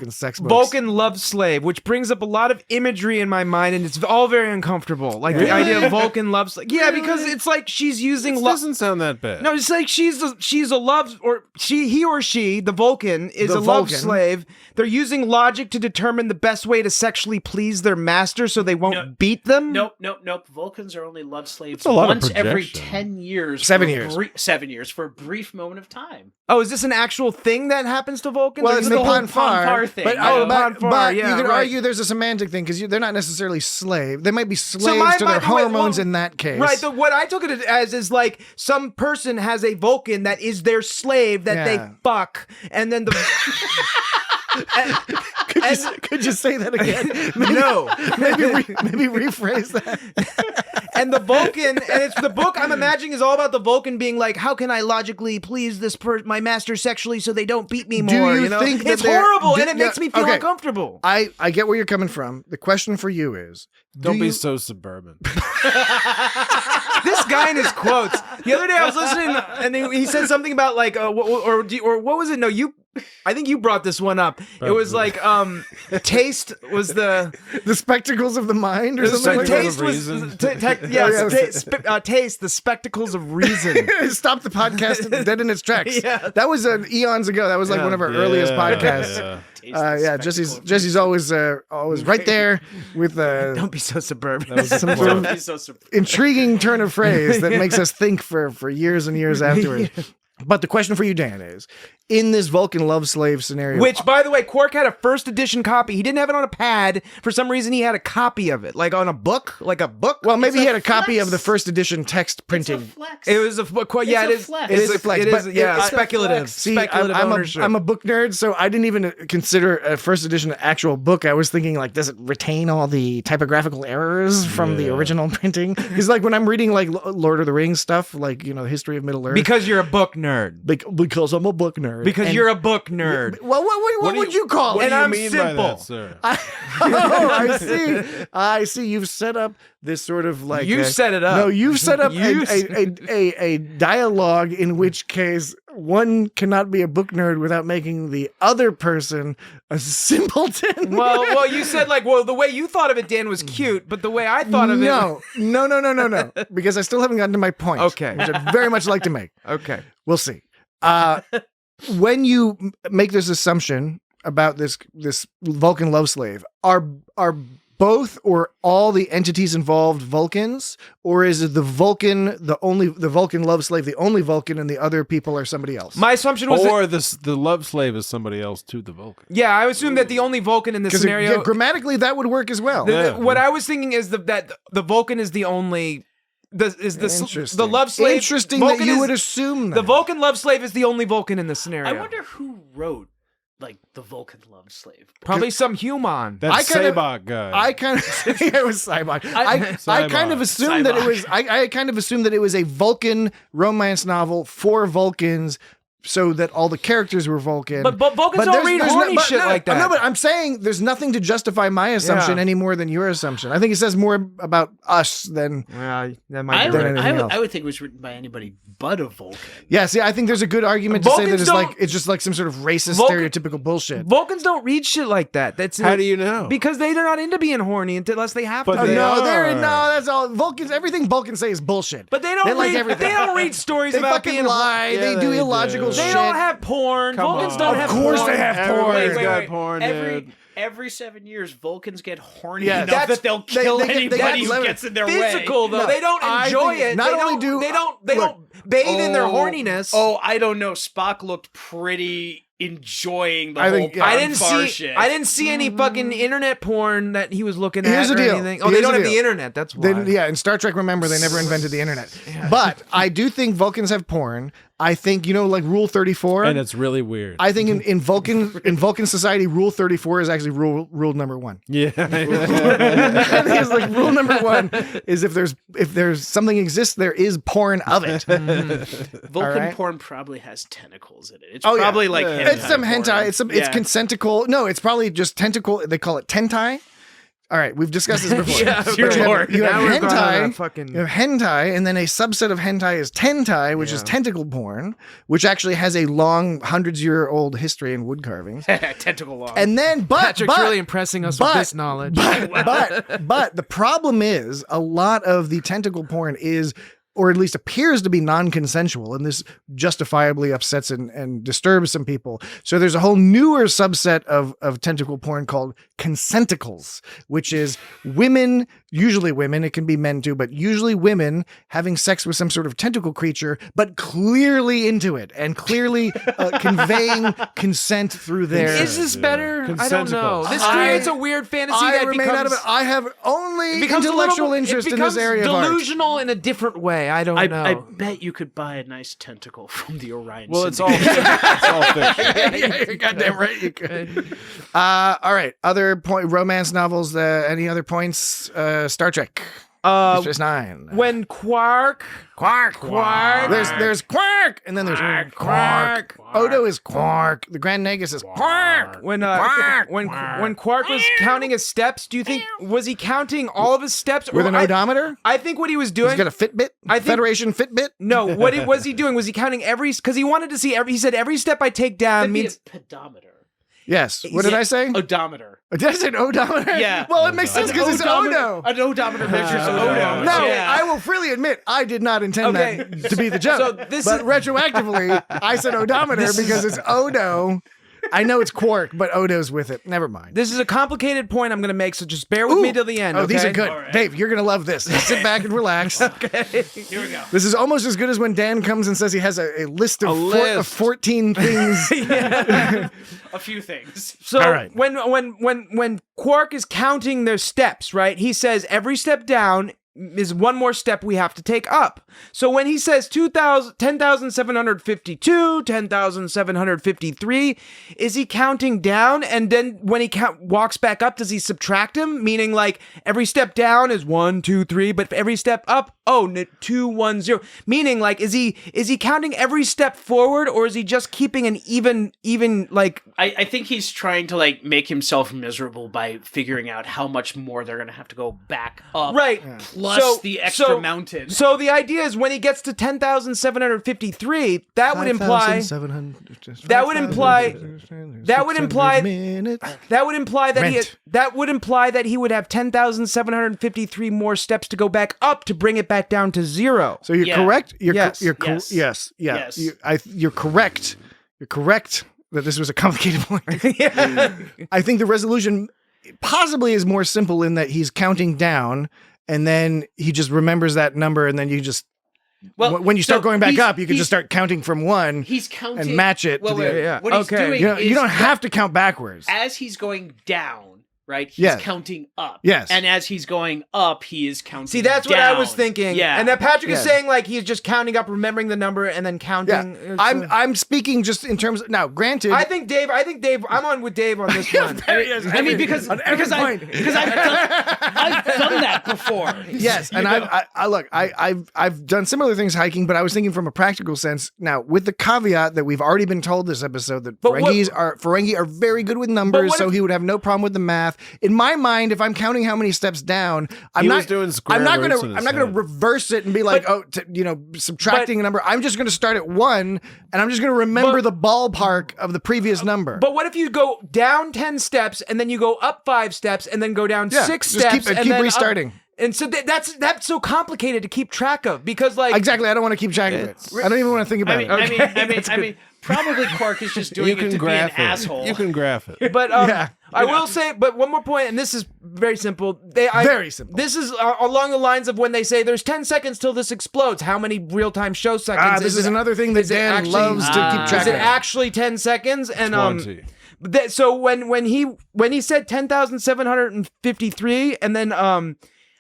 sex books. Vulcan love slave, which brings up a lot of imagery in my mind, and it's all very uncomfortable. Like the idea of Vulcan love slave. Yeah, because it's like she's using doesn't sound that bad. No, it's like she's a love, or he or she, the Vulcan, is a love slave. They're using logic to determine the best way to sexually please their master so they won't beat them. Nope. Vulcans are only love slaves a lot of once every projection. 10 years. 7 years. 7 years for a brief moment of time. Oh, is this an actual thing that happens to Vulcans? Well, Or it's is the it whole Ponfar thing. But, Ponfar, you could right. argue there's a semantic thing because they're not necessarily slave. They might be slaves to their hormones in that case. Right. What I took it as is like some person has a Vulcan that is their slave that they fuck, and then the. Could you say that again? Maybe rephrase that. And the Vulcan, and it's the book I'm imagining is all about the Vulcan being like, how can I logically please my master sexually so they don't beat me more? Do you think that it's horrible, and it yeah, makes me feel okay. uncomfortable. I get where you're coming from. The question for you is, Don't be so suburban. This guy in his quotes. The other day I was listening, and he said something about like, or what was it? No, I think you brought this one up. It was like, taste was the spectacles of the mind, or something like that. Taste was taste, the spectacles of reason. Stop the podcast dead in its tracks. Yeah. That was eons ago. That was like one of our earliest podcasts. Jesse's always right there with Don't be so suburban. some sort of intriguing turn of phrase that makes us think for years and years afterwards. But the question for you, Dan, is in this Vulcan love slave scenario, which, by the way, Quark had a first edition copy. He didn't have it on a pad. For some reason, he had a copy of it, like on a book, like a book. Well, maybe he had a copy of the first edition text printing. It's a flex. It was a yeah. It is. Flex. It is a flex. It is. Yeah, it's a speculative. flex. See, Speculative ownership. I'm a book nerd, so I didn't even consider a first edition actual book. I was thinking, like, does it retain all the typographical errors from the original printing? Because, like, when I'm reading like Lord of the Rings stuff, like the history of Middle Earth, Because you're a book nerd. Because I'm a book nerd. Because you're a book nerd. Well, what would you call it? And I'm mean simple. by that, sir? I see. You've set up this sort of like You set it up. No, you've set up You a dialogue in which case one cannot be a book nerd without making the other person a simpleton. Well, you said like, the way you thought of it, Dan, was cute, but the way I thought of it, no, because I still haven't gotten to my point. Okay. Which I'd very much like to make. okay. We'll see. When you make this assumption about this Vulcan love slave, are both or all the entities involved Vulcans, or is it the Vulcan love slave, the only Vulcan, and the other people are somebody else? My assumption was Or the love slave is somebody else to the Vulcan. yeah, I assume that the only Vulcan in this scenario. Grammatically, that would work as well. What I was thinking is that the Vulcan is the only. The love slave. Interesting Vulcan that you is- would assume that. The Vulcan love slave is the only Vulcan in this scenario. I wonder who wrote like the Vulcan love slave. Probably some human. That's Sabak guy. I kind of it was Cybok. I kind of assumed that it was. I kind of assumed that it was a Vulcan romance novel for Vulcans, so that all the characters were Vulcan. But Vulcans don't read horny shit like that. No, but I'm saying there's nothing to justify my assumption any more than your assumption. I think it says more about us than. Well, that I might be right. would think it was written by anybody but a Vulcan. Yeah, see, I think there's a good argument to say that Vulcans it's don't- like it's just like some sort of racist, stereotypical bullshit. Vulcans don't read shit like that. That's How do you know? Because they're not into being horny unless they have But to. they No, are. that's all. Vulcans, everything Vulcans say is bullshit. But they don't like read. everything. They don't read stories They about fucking being lie. Yeah, they do they illogical do. shit. They don't have porn. Come Vulcans on. don't Of have course porn. they have porn. Everybody's Wait, got wait. porn, dude. Every 7 years, Vulcans get horny Yeah, enough that's- that they'll they- kill they get anybody who lemon- gets in their Physical way. though, No, they don't I enjoy think it. not They only don't. do- They don't. They look. don't bathe in their horniness. Oh, I don't know. Spock looked pretty enjoying the I whole think- Pon I didn't Farr see. shit. I didn't see any fucking internet porn that he was looking Here's at the or deal. anything. Oh, Here's they don't the have the deal. internet. That's why. Yeah, in Star Trek, remember, they never invented the internet. But I do think Vulcans have porn. I think, like Rule 34. And it's really weird. I think in Vulcan society, Rule 34 is actually rule number 1. yeah. I think it's like rule number 1 is if there's something exists, there is porn of it. Vulcan Alright. porn probably has tentacles in it. It's Oh, yeah. probably like hentai It's some hentai. porn. It's Yeah. consentical. No, it's probably just tentacle. They call it tentai. All right, we've discussed this before. Yeah, But dear you have- Lord. You have Now we're going on hentai. a fucking- You have hentai, and then a subset of hentai is tentai, which is tentacle porn, which actually has a long, hundreds-year-old history in wood carvings. tentacle long. And then, Patrick's really impressing us with but- this knowledge. but the problem is a lot of the tentacle porn is, or at least appears to be, non-consensual, and this justifiably upsets and disturbs some people. So there's a whole newer subset of tentacle porn called consenticles, which is women, usually women, it can be men too, but usually women having sex with some sort of tentacle creature, but clearly into it and clearly conveying consent through their... Is this better? I don't know. Consentical. This creates a weird fantasy I that remain becomes. out of it. I have only becomes intellectual a little, interest it in this becomes area of art. delusional in a different way. I don't know. I bet you could buy a nice tentacle from the Orion. Well, it's all Syndicate. it's all fiction. Yeah, you're goddamn right you could. All right. Other romance novels. Any other points? Star Trek. DS9. when Quark. There's Quark, and then there's Quark. Odo is Quark. The Grand Nagus is Quark. When Quark was counting his steps, do you think was he counting all of his steps With an odometer. I think what he was He's doing. got a Fitbit. I think- Federation Fitbit. No, what was he doing? Was he counting because he wanted to see every? He said every step I take down That'd be means. a pedometer. Yes. What did I say? Odometer. Did I say an odometer? Yeah. Well, it makes sense because it's Odo. An odometer measures Odo. No, Yeah. I will freely admit I did not intend Okay. that to be the joke. So this but is- retroactively, I said odometer because it's Odo. I know it's Quark, but Odo's with it. Never mind. This is a complicated point I'm going to make, so just bear with me till the end. Oh, these okay? are good. All right. Dave, you're going to love this. Sit back and relax. Here we go. This is almost as good as when Dan comes and says he has a list of, of 14 things. A few things. So All right. when Quark is counting their steps, right? He says every step down is one more step we have to take up. So when he says 10,752, 10,753, is he counting down? And then when he walks back up, does he subtract them? Meaning like every step down is 1, 2, 3, but every step up, 2, 1, 0. Meaning like is he counting every step forward, or is he just keeping an even like? I think he's trying to like make himself miserable by figuring out how much more they're gonna have to go back up. Right. Plus the extra mountain. So the idea is when he gets to 10,753, that would imply that he would have 10,753 more steps to go back up to bring it back down to 0. So you're Yeah. correct. Yes. Yes. Yes. You're correct. You're correct that this was a complicated point. I think the resolution possibly is more simple in that he's counting down, and then he just remembers that number, and then you just when you start going back up, you can just start counting from one. He's counting and match it. Well, to the, what he's doing you don't have to count backwards. As he's going down. Right, he's counting up. Yes, and as he's going up, he is counting. See, that's down. what I was thinking. Yeah, and that Patrick is saying like he's just counting up, remembering the number, and then counting. Yeah. I'm speaking just in terms of now. Granted, I think Dave. I'm on with Dave on this one. I mean, because I've done that before. Yes, and I've done similar things hiking, but I was thinking from a practical sense. Now, with the caveat that we've already been told this episode that Ferengi are very good with numbers, so he would have no problem with the math. In my mind, if I'm counting how many steps down, I'm not going to reverse it and be like, subtracting a number. I'm just going to start at 1, and I'm just going to remember the ballpark of the previous number. But what if you go down 10 steps and then you go up 5 steps and then go down 6 steps and keep restarting? And so that's so complicated to keep track of because exactly, I don't want to keep track of it. I don't even want to think about it. I mean, probably Quark is just doing it to be an asshole. You can graph it. But I will say, but one more point, and this is very simple. Very simple. This is along the lines of when they say there's 10 seconds till this explodes. How many real-time show seconds? This is another thing that Dan loves to keep track of. Is it actually 10 seconds? And 20. So when he said 10,753, and then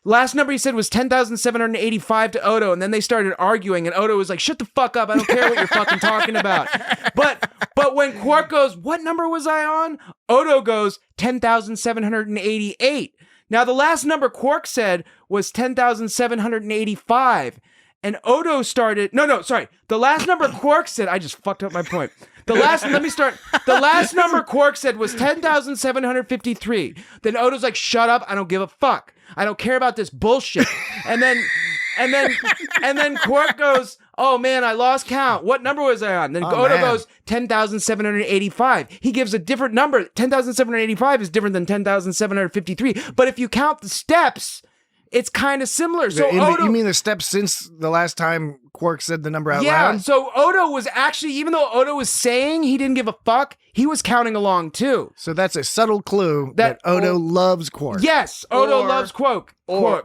last number he said was 10,785 to Odo, and then they started arguing, and Odo was like, "Shut the fuck up! I don't care what you're fucking talking about." But when Quark goes, "What number was I on?" Odo goes 10,788. Now the last number Quark said was 10,785, and Odo started. Sorry. The last number Quark said, I just fucked up my point. Let me start. The last number Quark said was 10,753. Then Odo's like, "Shut up! I don't give a fuck. I don't care about this bullshit." And then Quark goes, "Oh man, I lost count. What number was I on?" Then Odo goes 10,785. He gives a different number. 10,785 is different than 10,753. But if you count the steps, it's kind of similar. So you mean the steps since the last time Quark said the number out loud? Yeah, so Odo was actually, even though Odo was saying he didn't give a fuck, he was counting along too. So that's a subtle clue that Odo loves Quark. Yes, Odo loves Quark. Or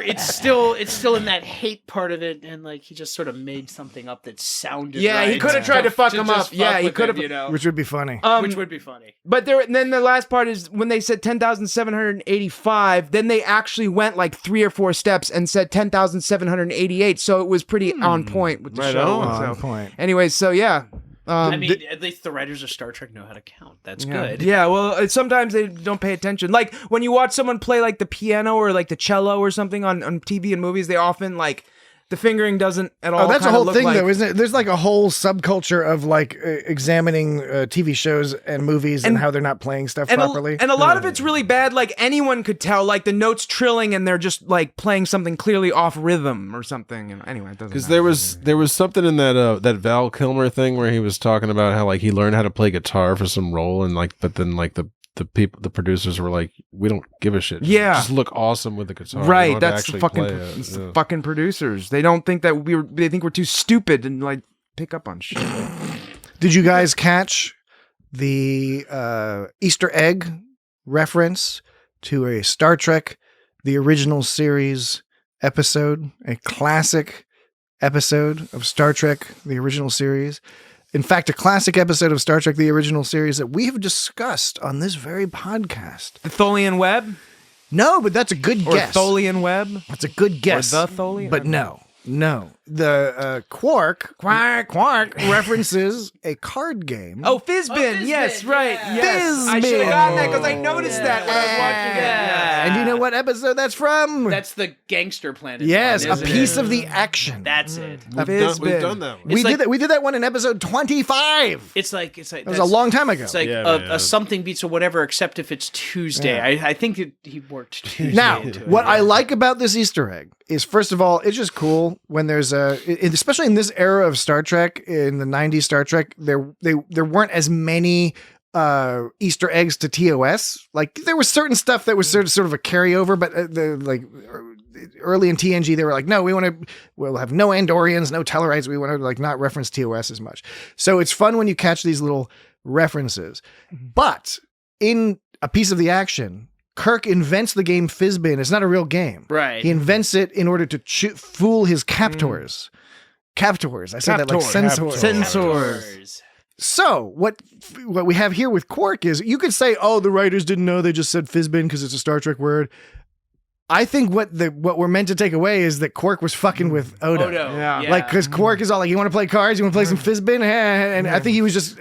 it's still in that hate part of it, and like he just sort of made something up that sounded. Yeah, right he could have tried to fuck him up. Yeah, he could have, which would be funny. Which would be funny. But then the last part is when they said 10,785. Then they actually went like 3 or 4 steps and said 10,788. So it was pretty on point with the show. On point. Anyways, so yeah. I mean, at least the writers of Star Trek know how to count. That's good. Yeah, well, sometimes they don't pay attention. Like when you watch someone play like the piano or like the cello or something on TV and movies, they often like the fingering doesn't at all. Oh, that's a whole thing, like, though, isn't it? There's like a whole subculture of like examining TV shows and movies and how they're not playing stuff properly. And a lot of it's really bad. Like anyone could tell, like the notes trilling and they're just like playing something clearly off rhythm or something. And anyway, it doesn't. Because there was something in that Val Kilmer thing where he was talking about how like he learned how to play guitar for some role and like, but then like the producers were like, "We don't give a shit. Just look awesome with the guitar." Right, that's the fucking producers. They don't think that they think we're too stupid and like pick up on shit. Did you guys catch the Easter egg reference to a Star Trek, the original series episode, a classic episode of Star Trek, the original series? In fact, a classic episode of Star Trek, the original series that we have discussed on this very podcast. The Tholian Web? No, but that's a good guess. Or Tholian Web? That's a good guess. Or the Tholian? But no. The Quark references a card game. Oh, Fizbin. Yes, right. Yes. I should have gotten that because I noticed that when I was watching it. Yeah. And do you know what episode that's from? That's the Gangster Planet. Yes, one, a piece of the action. That's it. We've done that one. We did that one in episode 25. It's like that was a long time ago. It's like a something beats a whatever, except if it's Tuesday. Yeah. I think he worked Tuesday. Now, into it. what I like about this Easter egg is, first of all, it's just cool when there's especially in this era of Star Trek, in the 90s Star Trek, there weren't as many Easter eggs to TOS. Like there was certain stuff that was sort of a carryover, but early in TNG they were like, no, we'll have no Andorians, no Tellarites. We want to like not reference TOS as much. So it's fun when you catch these little references. But in a piece of the action, Kirk invents the game Fizbin. It's not a real game. Right. He invents it in order to fool his captors. Captors. I said that like Captors. censors. So what we have here with Quark is you could say, oh, the writers didn't know, they just said Fizbin because it's a Star Trek word. I think what we're meant to take away is that Quark was fucking with Odo. Yeah. Like, because Quark is all like, you want to play cards? You want to play some Fizbin? And I think he was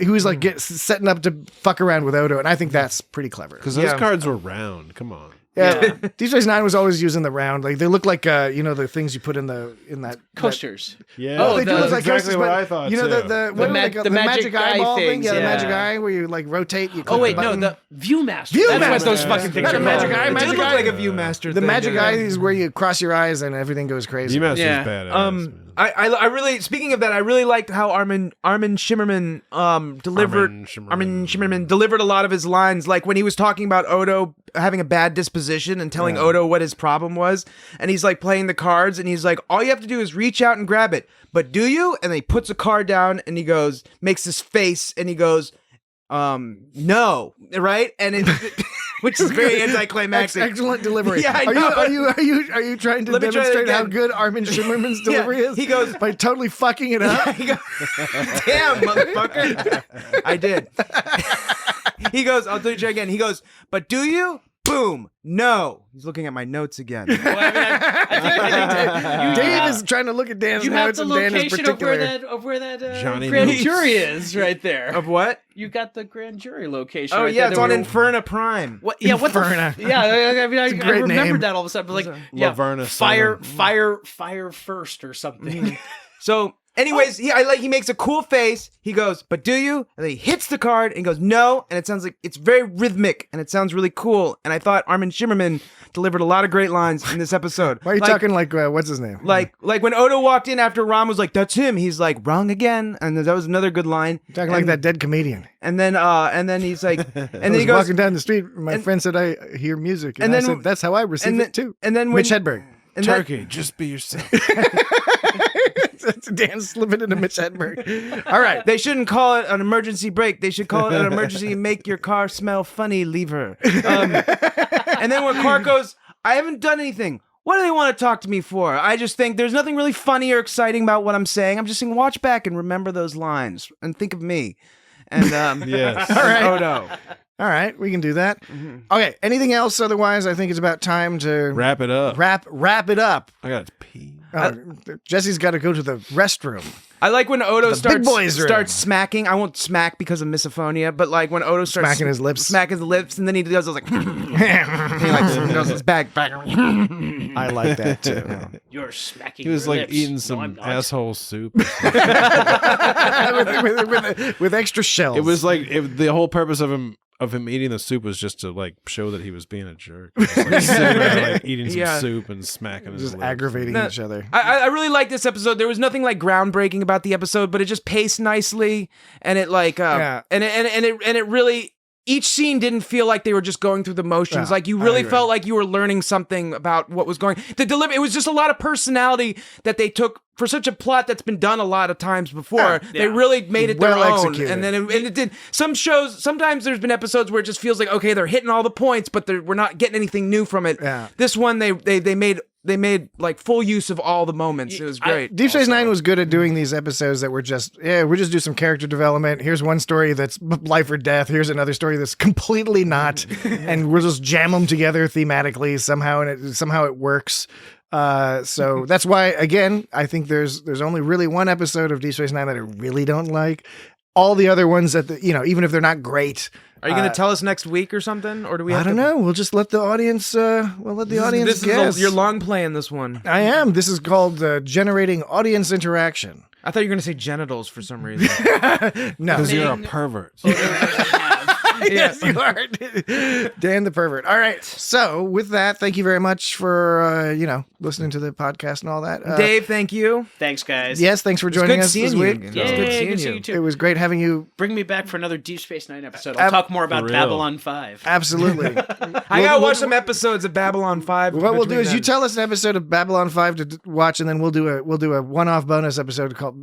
setting up to fuck around with Odo. And I think that's pretty clever. Because those cards were round. Come on. Yeah. Deep Space Nine was always using the round. Like, they look like, the things you put in that Coasters. Yeah. Oh, they do look like exactly coasters, what but I thought. you know too. the magic eyeball thing. Yeah, the magic eye where you like rotate. You click Oh wait, the no, button. the Viewmaster. Viewmaster. That's what those fucking things Not are a magic called. eye. It Magic did look eye. like a Viewmaster. The thing, magic yeah. eye is where you cross your eyes and everything goes crazy. Viewmaster's Yeah. badass. man. I really, speaking of that, I really liked how Armin Shimmerman delivered Armin Shimmerman. delivered a lot of his lines, like when he was talking about Odo having a bad disposition and telling Odo what his problem was, and he's like playing the cards, and he's like, all you have to do is reach out and grab it, but do you? And then he puts a card down and he goes, makes this face, and he goes, no, right? And it which is very anticlimactic. Excellent delivery. Yeah, I know. Are you trying to Let me try that demonstrate how again. good Armin Shimmerman's delivery is? He goes by totally fucking it up. He goes, damn, motherfucker. I did. He goes, I'll do it again. He goes, but do you? Boom. No. He's looking at my notes again. Well, I think Dave is trying to look at Dan's you have notes the and Dan is location of particular. where that Johnny grand Notes. jury is right there. Of what? You got the grand jury location. Oh, right yeah, there it's that on we were- Inferna Prime. What? Yeah, what the? Inferna. Yeah, I mean, I great remembered name. that all of a sudden. But like, yeah, Laverna fire first or something. So, anyways, he makes a cool face. He goes, but do you? And then he hits the card and goes, no. And it sounds like it's very rhythmic and it sounds really cool. And I thought Armin Shimmerman delivered a lot of great lines in this episode. Why are you talking like what's his name? Like when Odo walked in after Ram was like, that's him. He's like, wrong again. And that was another good line. You're talking like that dead comedian. And then he's like, and then I was he goes, walking down the street. My friend said I hear music, and I said that's how I receive it too. And then when, Mitch Hedberg. and Turkey, just be yourself. That's Dan slipping into Mitch Hedberg. All right. They shouldn't call it an emergency brake. They should call it an emergency make your car smell funny lever. And then when Quark goes, I haven't done anything. What do they want to talk to me for? I just think there's nothing really funny or exciting about what I'm saying. I'm just saying, watch back and remember those lines and think of me. And Yes. All right. Odo. All right, we can do that. Okay, anything else? Otherwise, I think it's about time to Wrap it up. wrap it up. I got to pee. Jesse's got to go to the restroom. I like when Odo big boys room. starts smacking. I won't smack because of misophonia, but like when Odo starts Smacking his lips. smacking the lips, and then he does like, he like goes his back. I like that too. You're smacking. He was your like lips. eating No, some I'm not. asshole soup. with extra shells. It was like the whole purpose of him eating the soup was just to like show that he was being a jerk. Just, like, sitting there, like, eating some Yeah. soup and smacking his just lips. aggravating No, each other. I really like this episode. There was nothing like groundbreaking about the episode, but it just paced nicely, and it like Yeah. and it really. Each scene didn't feel like they were just going through the motions. Yeah, like you I really agree. felt like you were learning something about what was going. It was just a lot of personality that they took for such a plot that's been done a lot of times before. Yeah. They really made it Well their own. executed. And then it did. Some shows, sometimes there's been episodes where it just feels like, okay, they're hitting all the points, but we're not getting anything new from it. Yeah. This one, they made like full use of all the moments. It was great. Deep Space Nine was good at doing these episodes that were we'll just do some character development. Here's one story that's life or death. Here's another story that's completely not, and we'll just jam them together thematically somehow, and somehow it works. So that's why, again, I think there's only really one episode of Deep Space Nine that I really don't like. All the other ones even if they're not great. Are you going to tell us next week or something, or do we? I Have don't know. We'll just let the audience. This guess. is you're long playing this one. I am. This is called generating audience interaction. I thought you were going to say genitals for some reason. No. Because you're a pervert. Yes, you are. Dan the pervert. All right. So with that, thank you very much for, listening to the podcast and all that. Dave, thank you. Thanks, guys. Yes, thanks for joining us this week. Again. Yay, It's good good seeing seeing you. you too. It was great having you. Bring me back for another Deep Space Nine episode. I'll talk more about real. Babylon 5. Absolutely. I gotta watch some episodes of Babylon 5. What we'll do between is you then. tell us an episode of Babylon 5 to watch, and then we'll do a one-off bonus episode called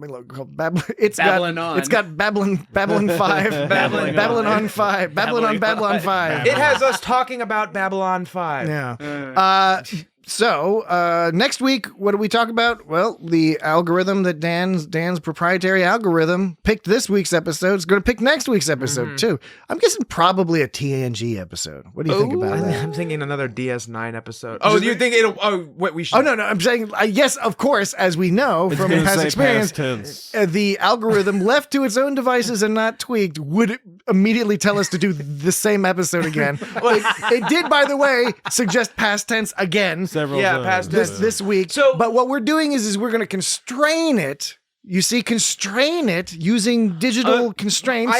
Babylon. Babylon on. It's got Babylon 5. Babylon on 5. Babylon 5. It has us talking about Babylon 5. Yeah. So next week, what do we talk about? Well, the algorithm that Dan's proprietary algorithm picked this week's episode is going to pick next week's episode too. I'm guessing probably a TNG episode. What do you think about that? I'm thinking another DS9 episode. Oh, you think it'll? Oh, what we should? Oh no, I'm saying yes, of course, as we know from gonna past say experience, past tense. the algorithm left to its own devices and not tweaked would immediately tell us to do the same episode again. It did, by the way, suggest past tense again. Several times. past tense. This week. So- but what we're doing is we're going to constrain it. You see, constrain it using digital constraints.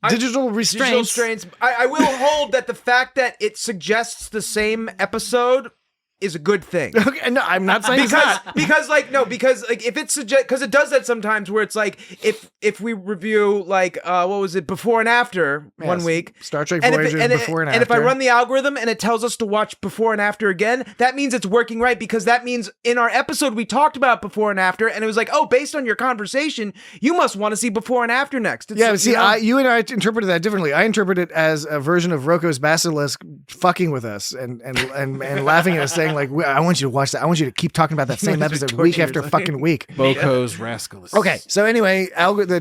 Digital restraints. I will hold that the fact that it suggests the same episode is a good thing. Okay, no, I'm not saying it's not. because if it suggests, because it does that sometimes where it's like if we review like what was it, before and after one Yes. week, Star Trek and if Voyager before and and if I after. run the algorithm and it tells us to watch before and after again, that means it's working right, because that means in our episode we talked about before and after, and it was like, oh, based on your conversation, you must want to see before and after next. It's, Yeah, but see, you know? you and I interpreted that differently. I interpret it as a version of Rocco's Basilisk fucking with us and laughing at us, saying like, I want you to watch that. I want you to keep talking about that same episode week after fucking week. Boco's Rascalus. Okay, so anyway,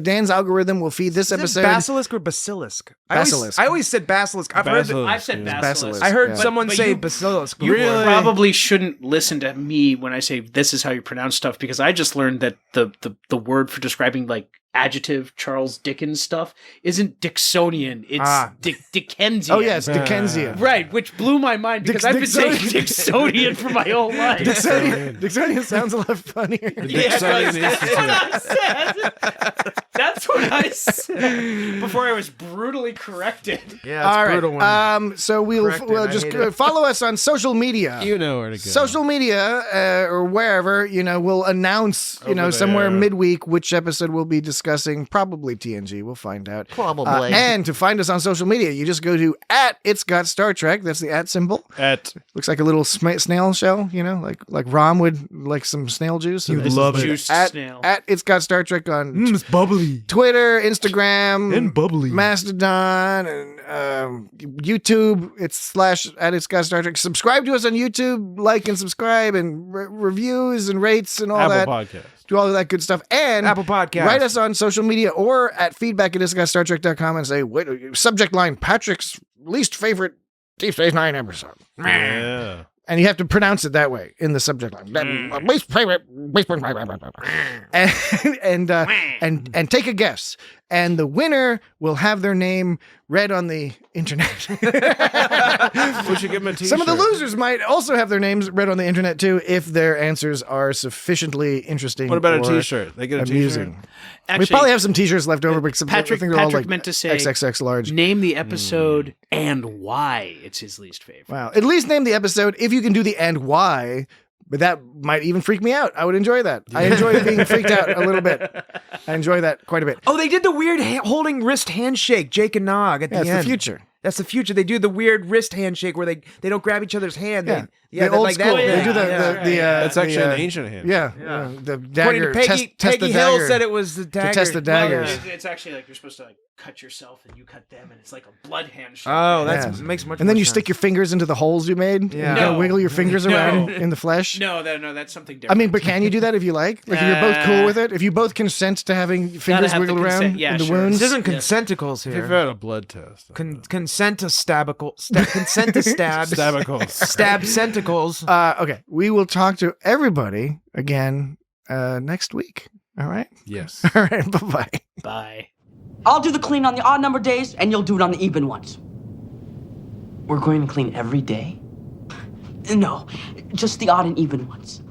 Dan's algorithm will feed this Is it episode. basilisk or basilisk? Basilisk. I always said basilisk. I've heard. Basilisk. I've said Yeah. basilisk. I heard Yeah. someone But say you- basilisk. You before. probably shouldn't listen to me when I say this is how you pronounce stuff, because I just learned that the word for describing like adjective Charles Dickens stuff isn't Dixonian. It's Dickensian. Oh yes, Dickensian. Right, which blew my mind because I've been saying Dixonian. Dixonian for my whole life. Dixonian sounds a lot funnier. Dixonian Institute. That's what I said before I was brutally corrected. Yeah, it's All brutal. right. So we'll Corrected, I just hate it. follow us on social media. You know where to go. Social media or wherever, we'll announce, Over somewhere there. midweek which episode we'll be discussing. Probably TNG. We'll find out. Probably. And to find us on social media, you just go to @It'sGotStarTrek. That's the @ symbol. At Looks like a little snail shell, like Rom would like some snail juice. You So love it. Juiced At snail. @It'sGotStarTrek on It's bubbly Twitter, Instagram, and bubbly. Mastodon, and YouTube. It's /@It'sGotStarTrek. Subscribe to us on YouTube, like and subscribe, and reviews and rates and all Apple that. Podcast. Do all of that good stuff. And Apple Podcast. write us on social media or at feedback@it'sgotStarTrek.com and say, subject line, Patrick's least favorite Deep Space Nine episode. Yeah. And you have to pronounce it that way in the subject line. Least favorite. And take a guess. And the winner will have their name read on the internet. We should give him a t-shirt. Some of the losers might also have their names read on the internet too, if their answers are sufficiently interesting. What about a or t-shirt? They get a amusing. t-shirt. We probably have some t-shirts left over, but Patrick I think they're all like meant to say XXX large. name the episode and why it's his least favorite. Wow. At least name the episode if you can do the and why. But that might even freak me out. I would enjoy that. I enjoy being freaked out a little bit. I enjoy that quite a bit. Oh, they did the weird holding wrist handshake, Jake and Nog at Yeah, the it's end. the future. That's the future. They do the weird wrist handshake where they don't grab each other's hand. Yeah. Yeah, The old like school. that. They do the That's actually the, an ancient hand. Yeah. Yeah. The According dagger. to Peggy, test the Peggy Hill dagger. said it was the dagger. test the daggers. It's actually like you're supposed to like cut yourself and you cut them, and it's like a blood handshake. Oh, Yeah. that makes much. And then more you sense. stick your fingers into the holes you made. Yeah. And you No. wiggle your fingers No. around in the flesh. No, that's something I different. mean, but can you do that if you like? Like, if you're both cool with it? If you both consent to having fingers have the wiggle around consent. Yeah, in the sure. wounds? This isn't Yeah. consenticles If here. you've had a blood test. Consent to consent to stabs. Stabicles. Stab centicles. Okay, we will talk to everybody again next week. All right? Yes. All right, bye-bye. Bye. I'll do the clean on the odd number days, and you'll do it on the even ones. We're going to clean every day? No, just the odd and even ones.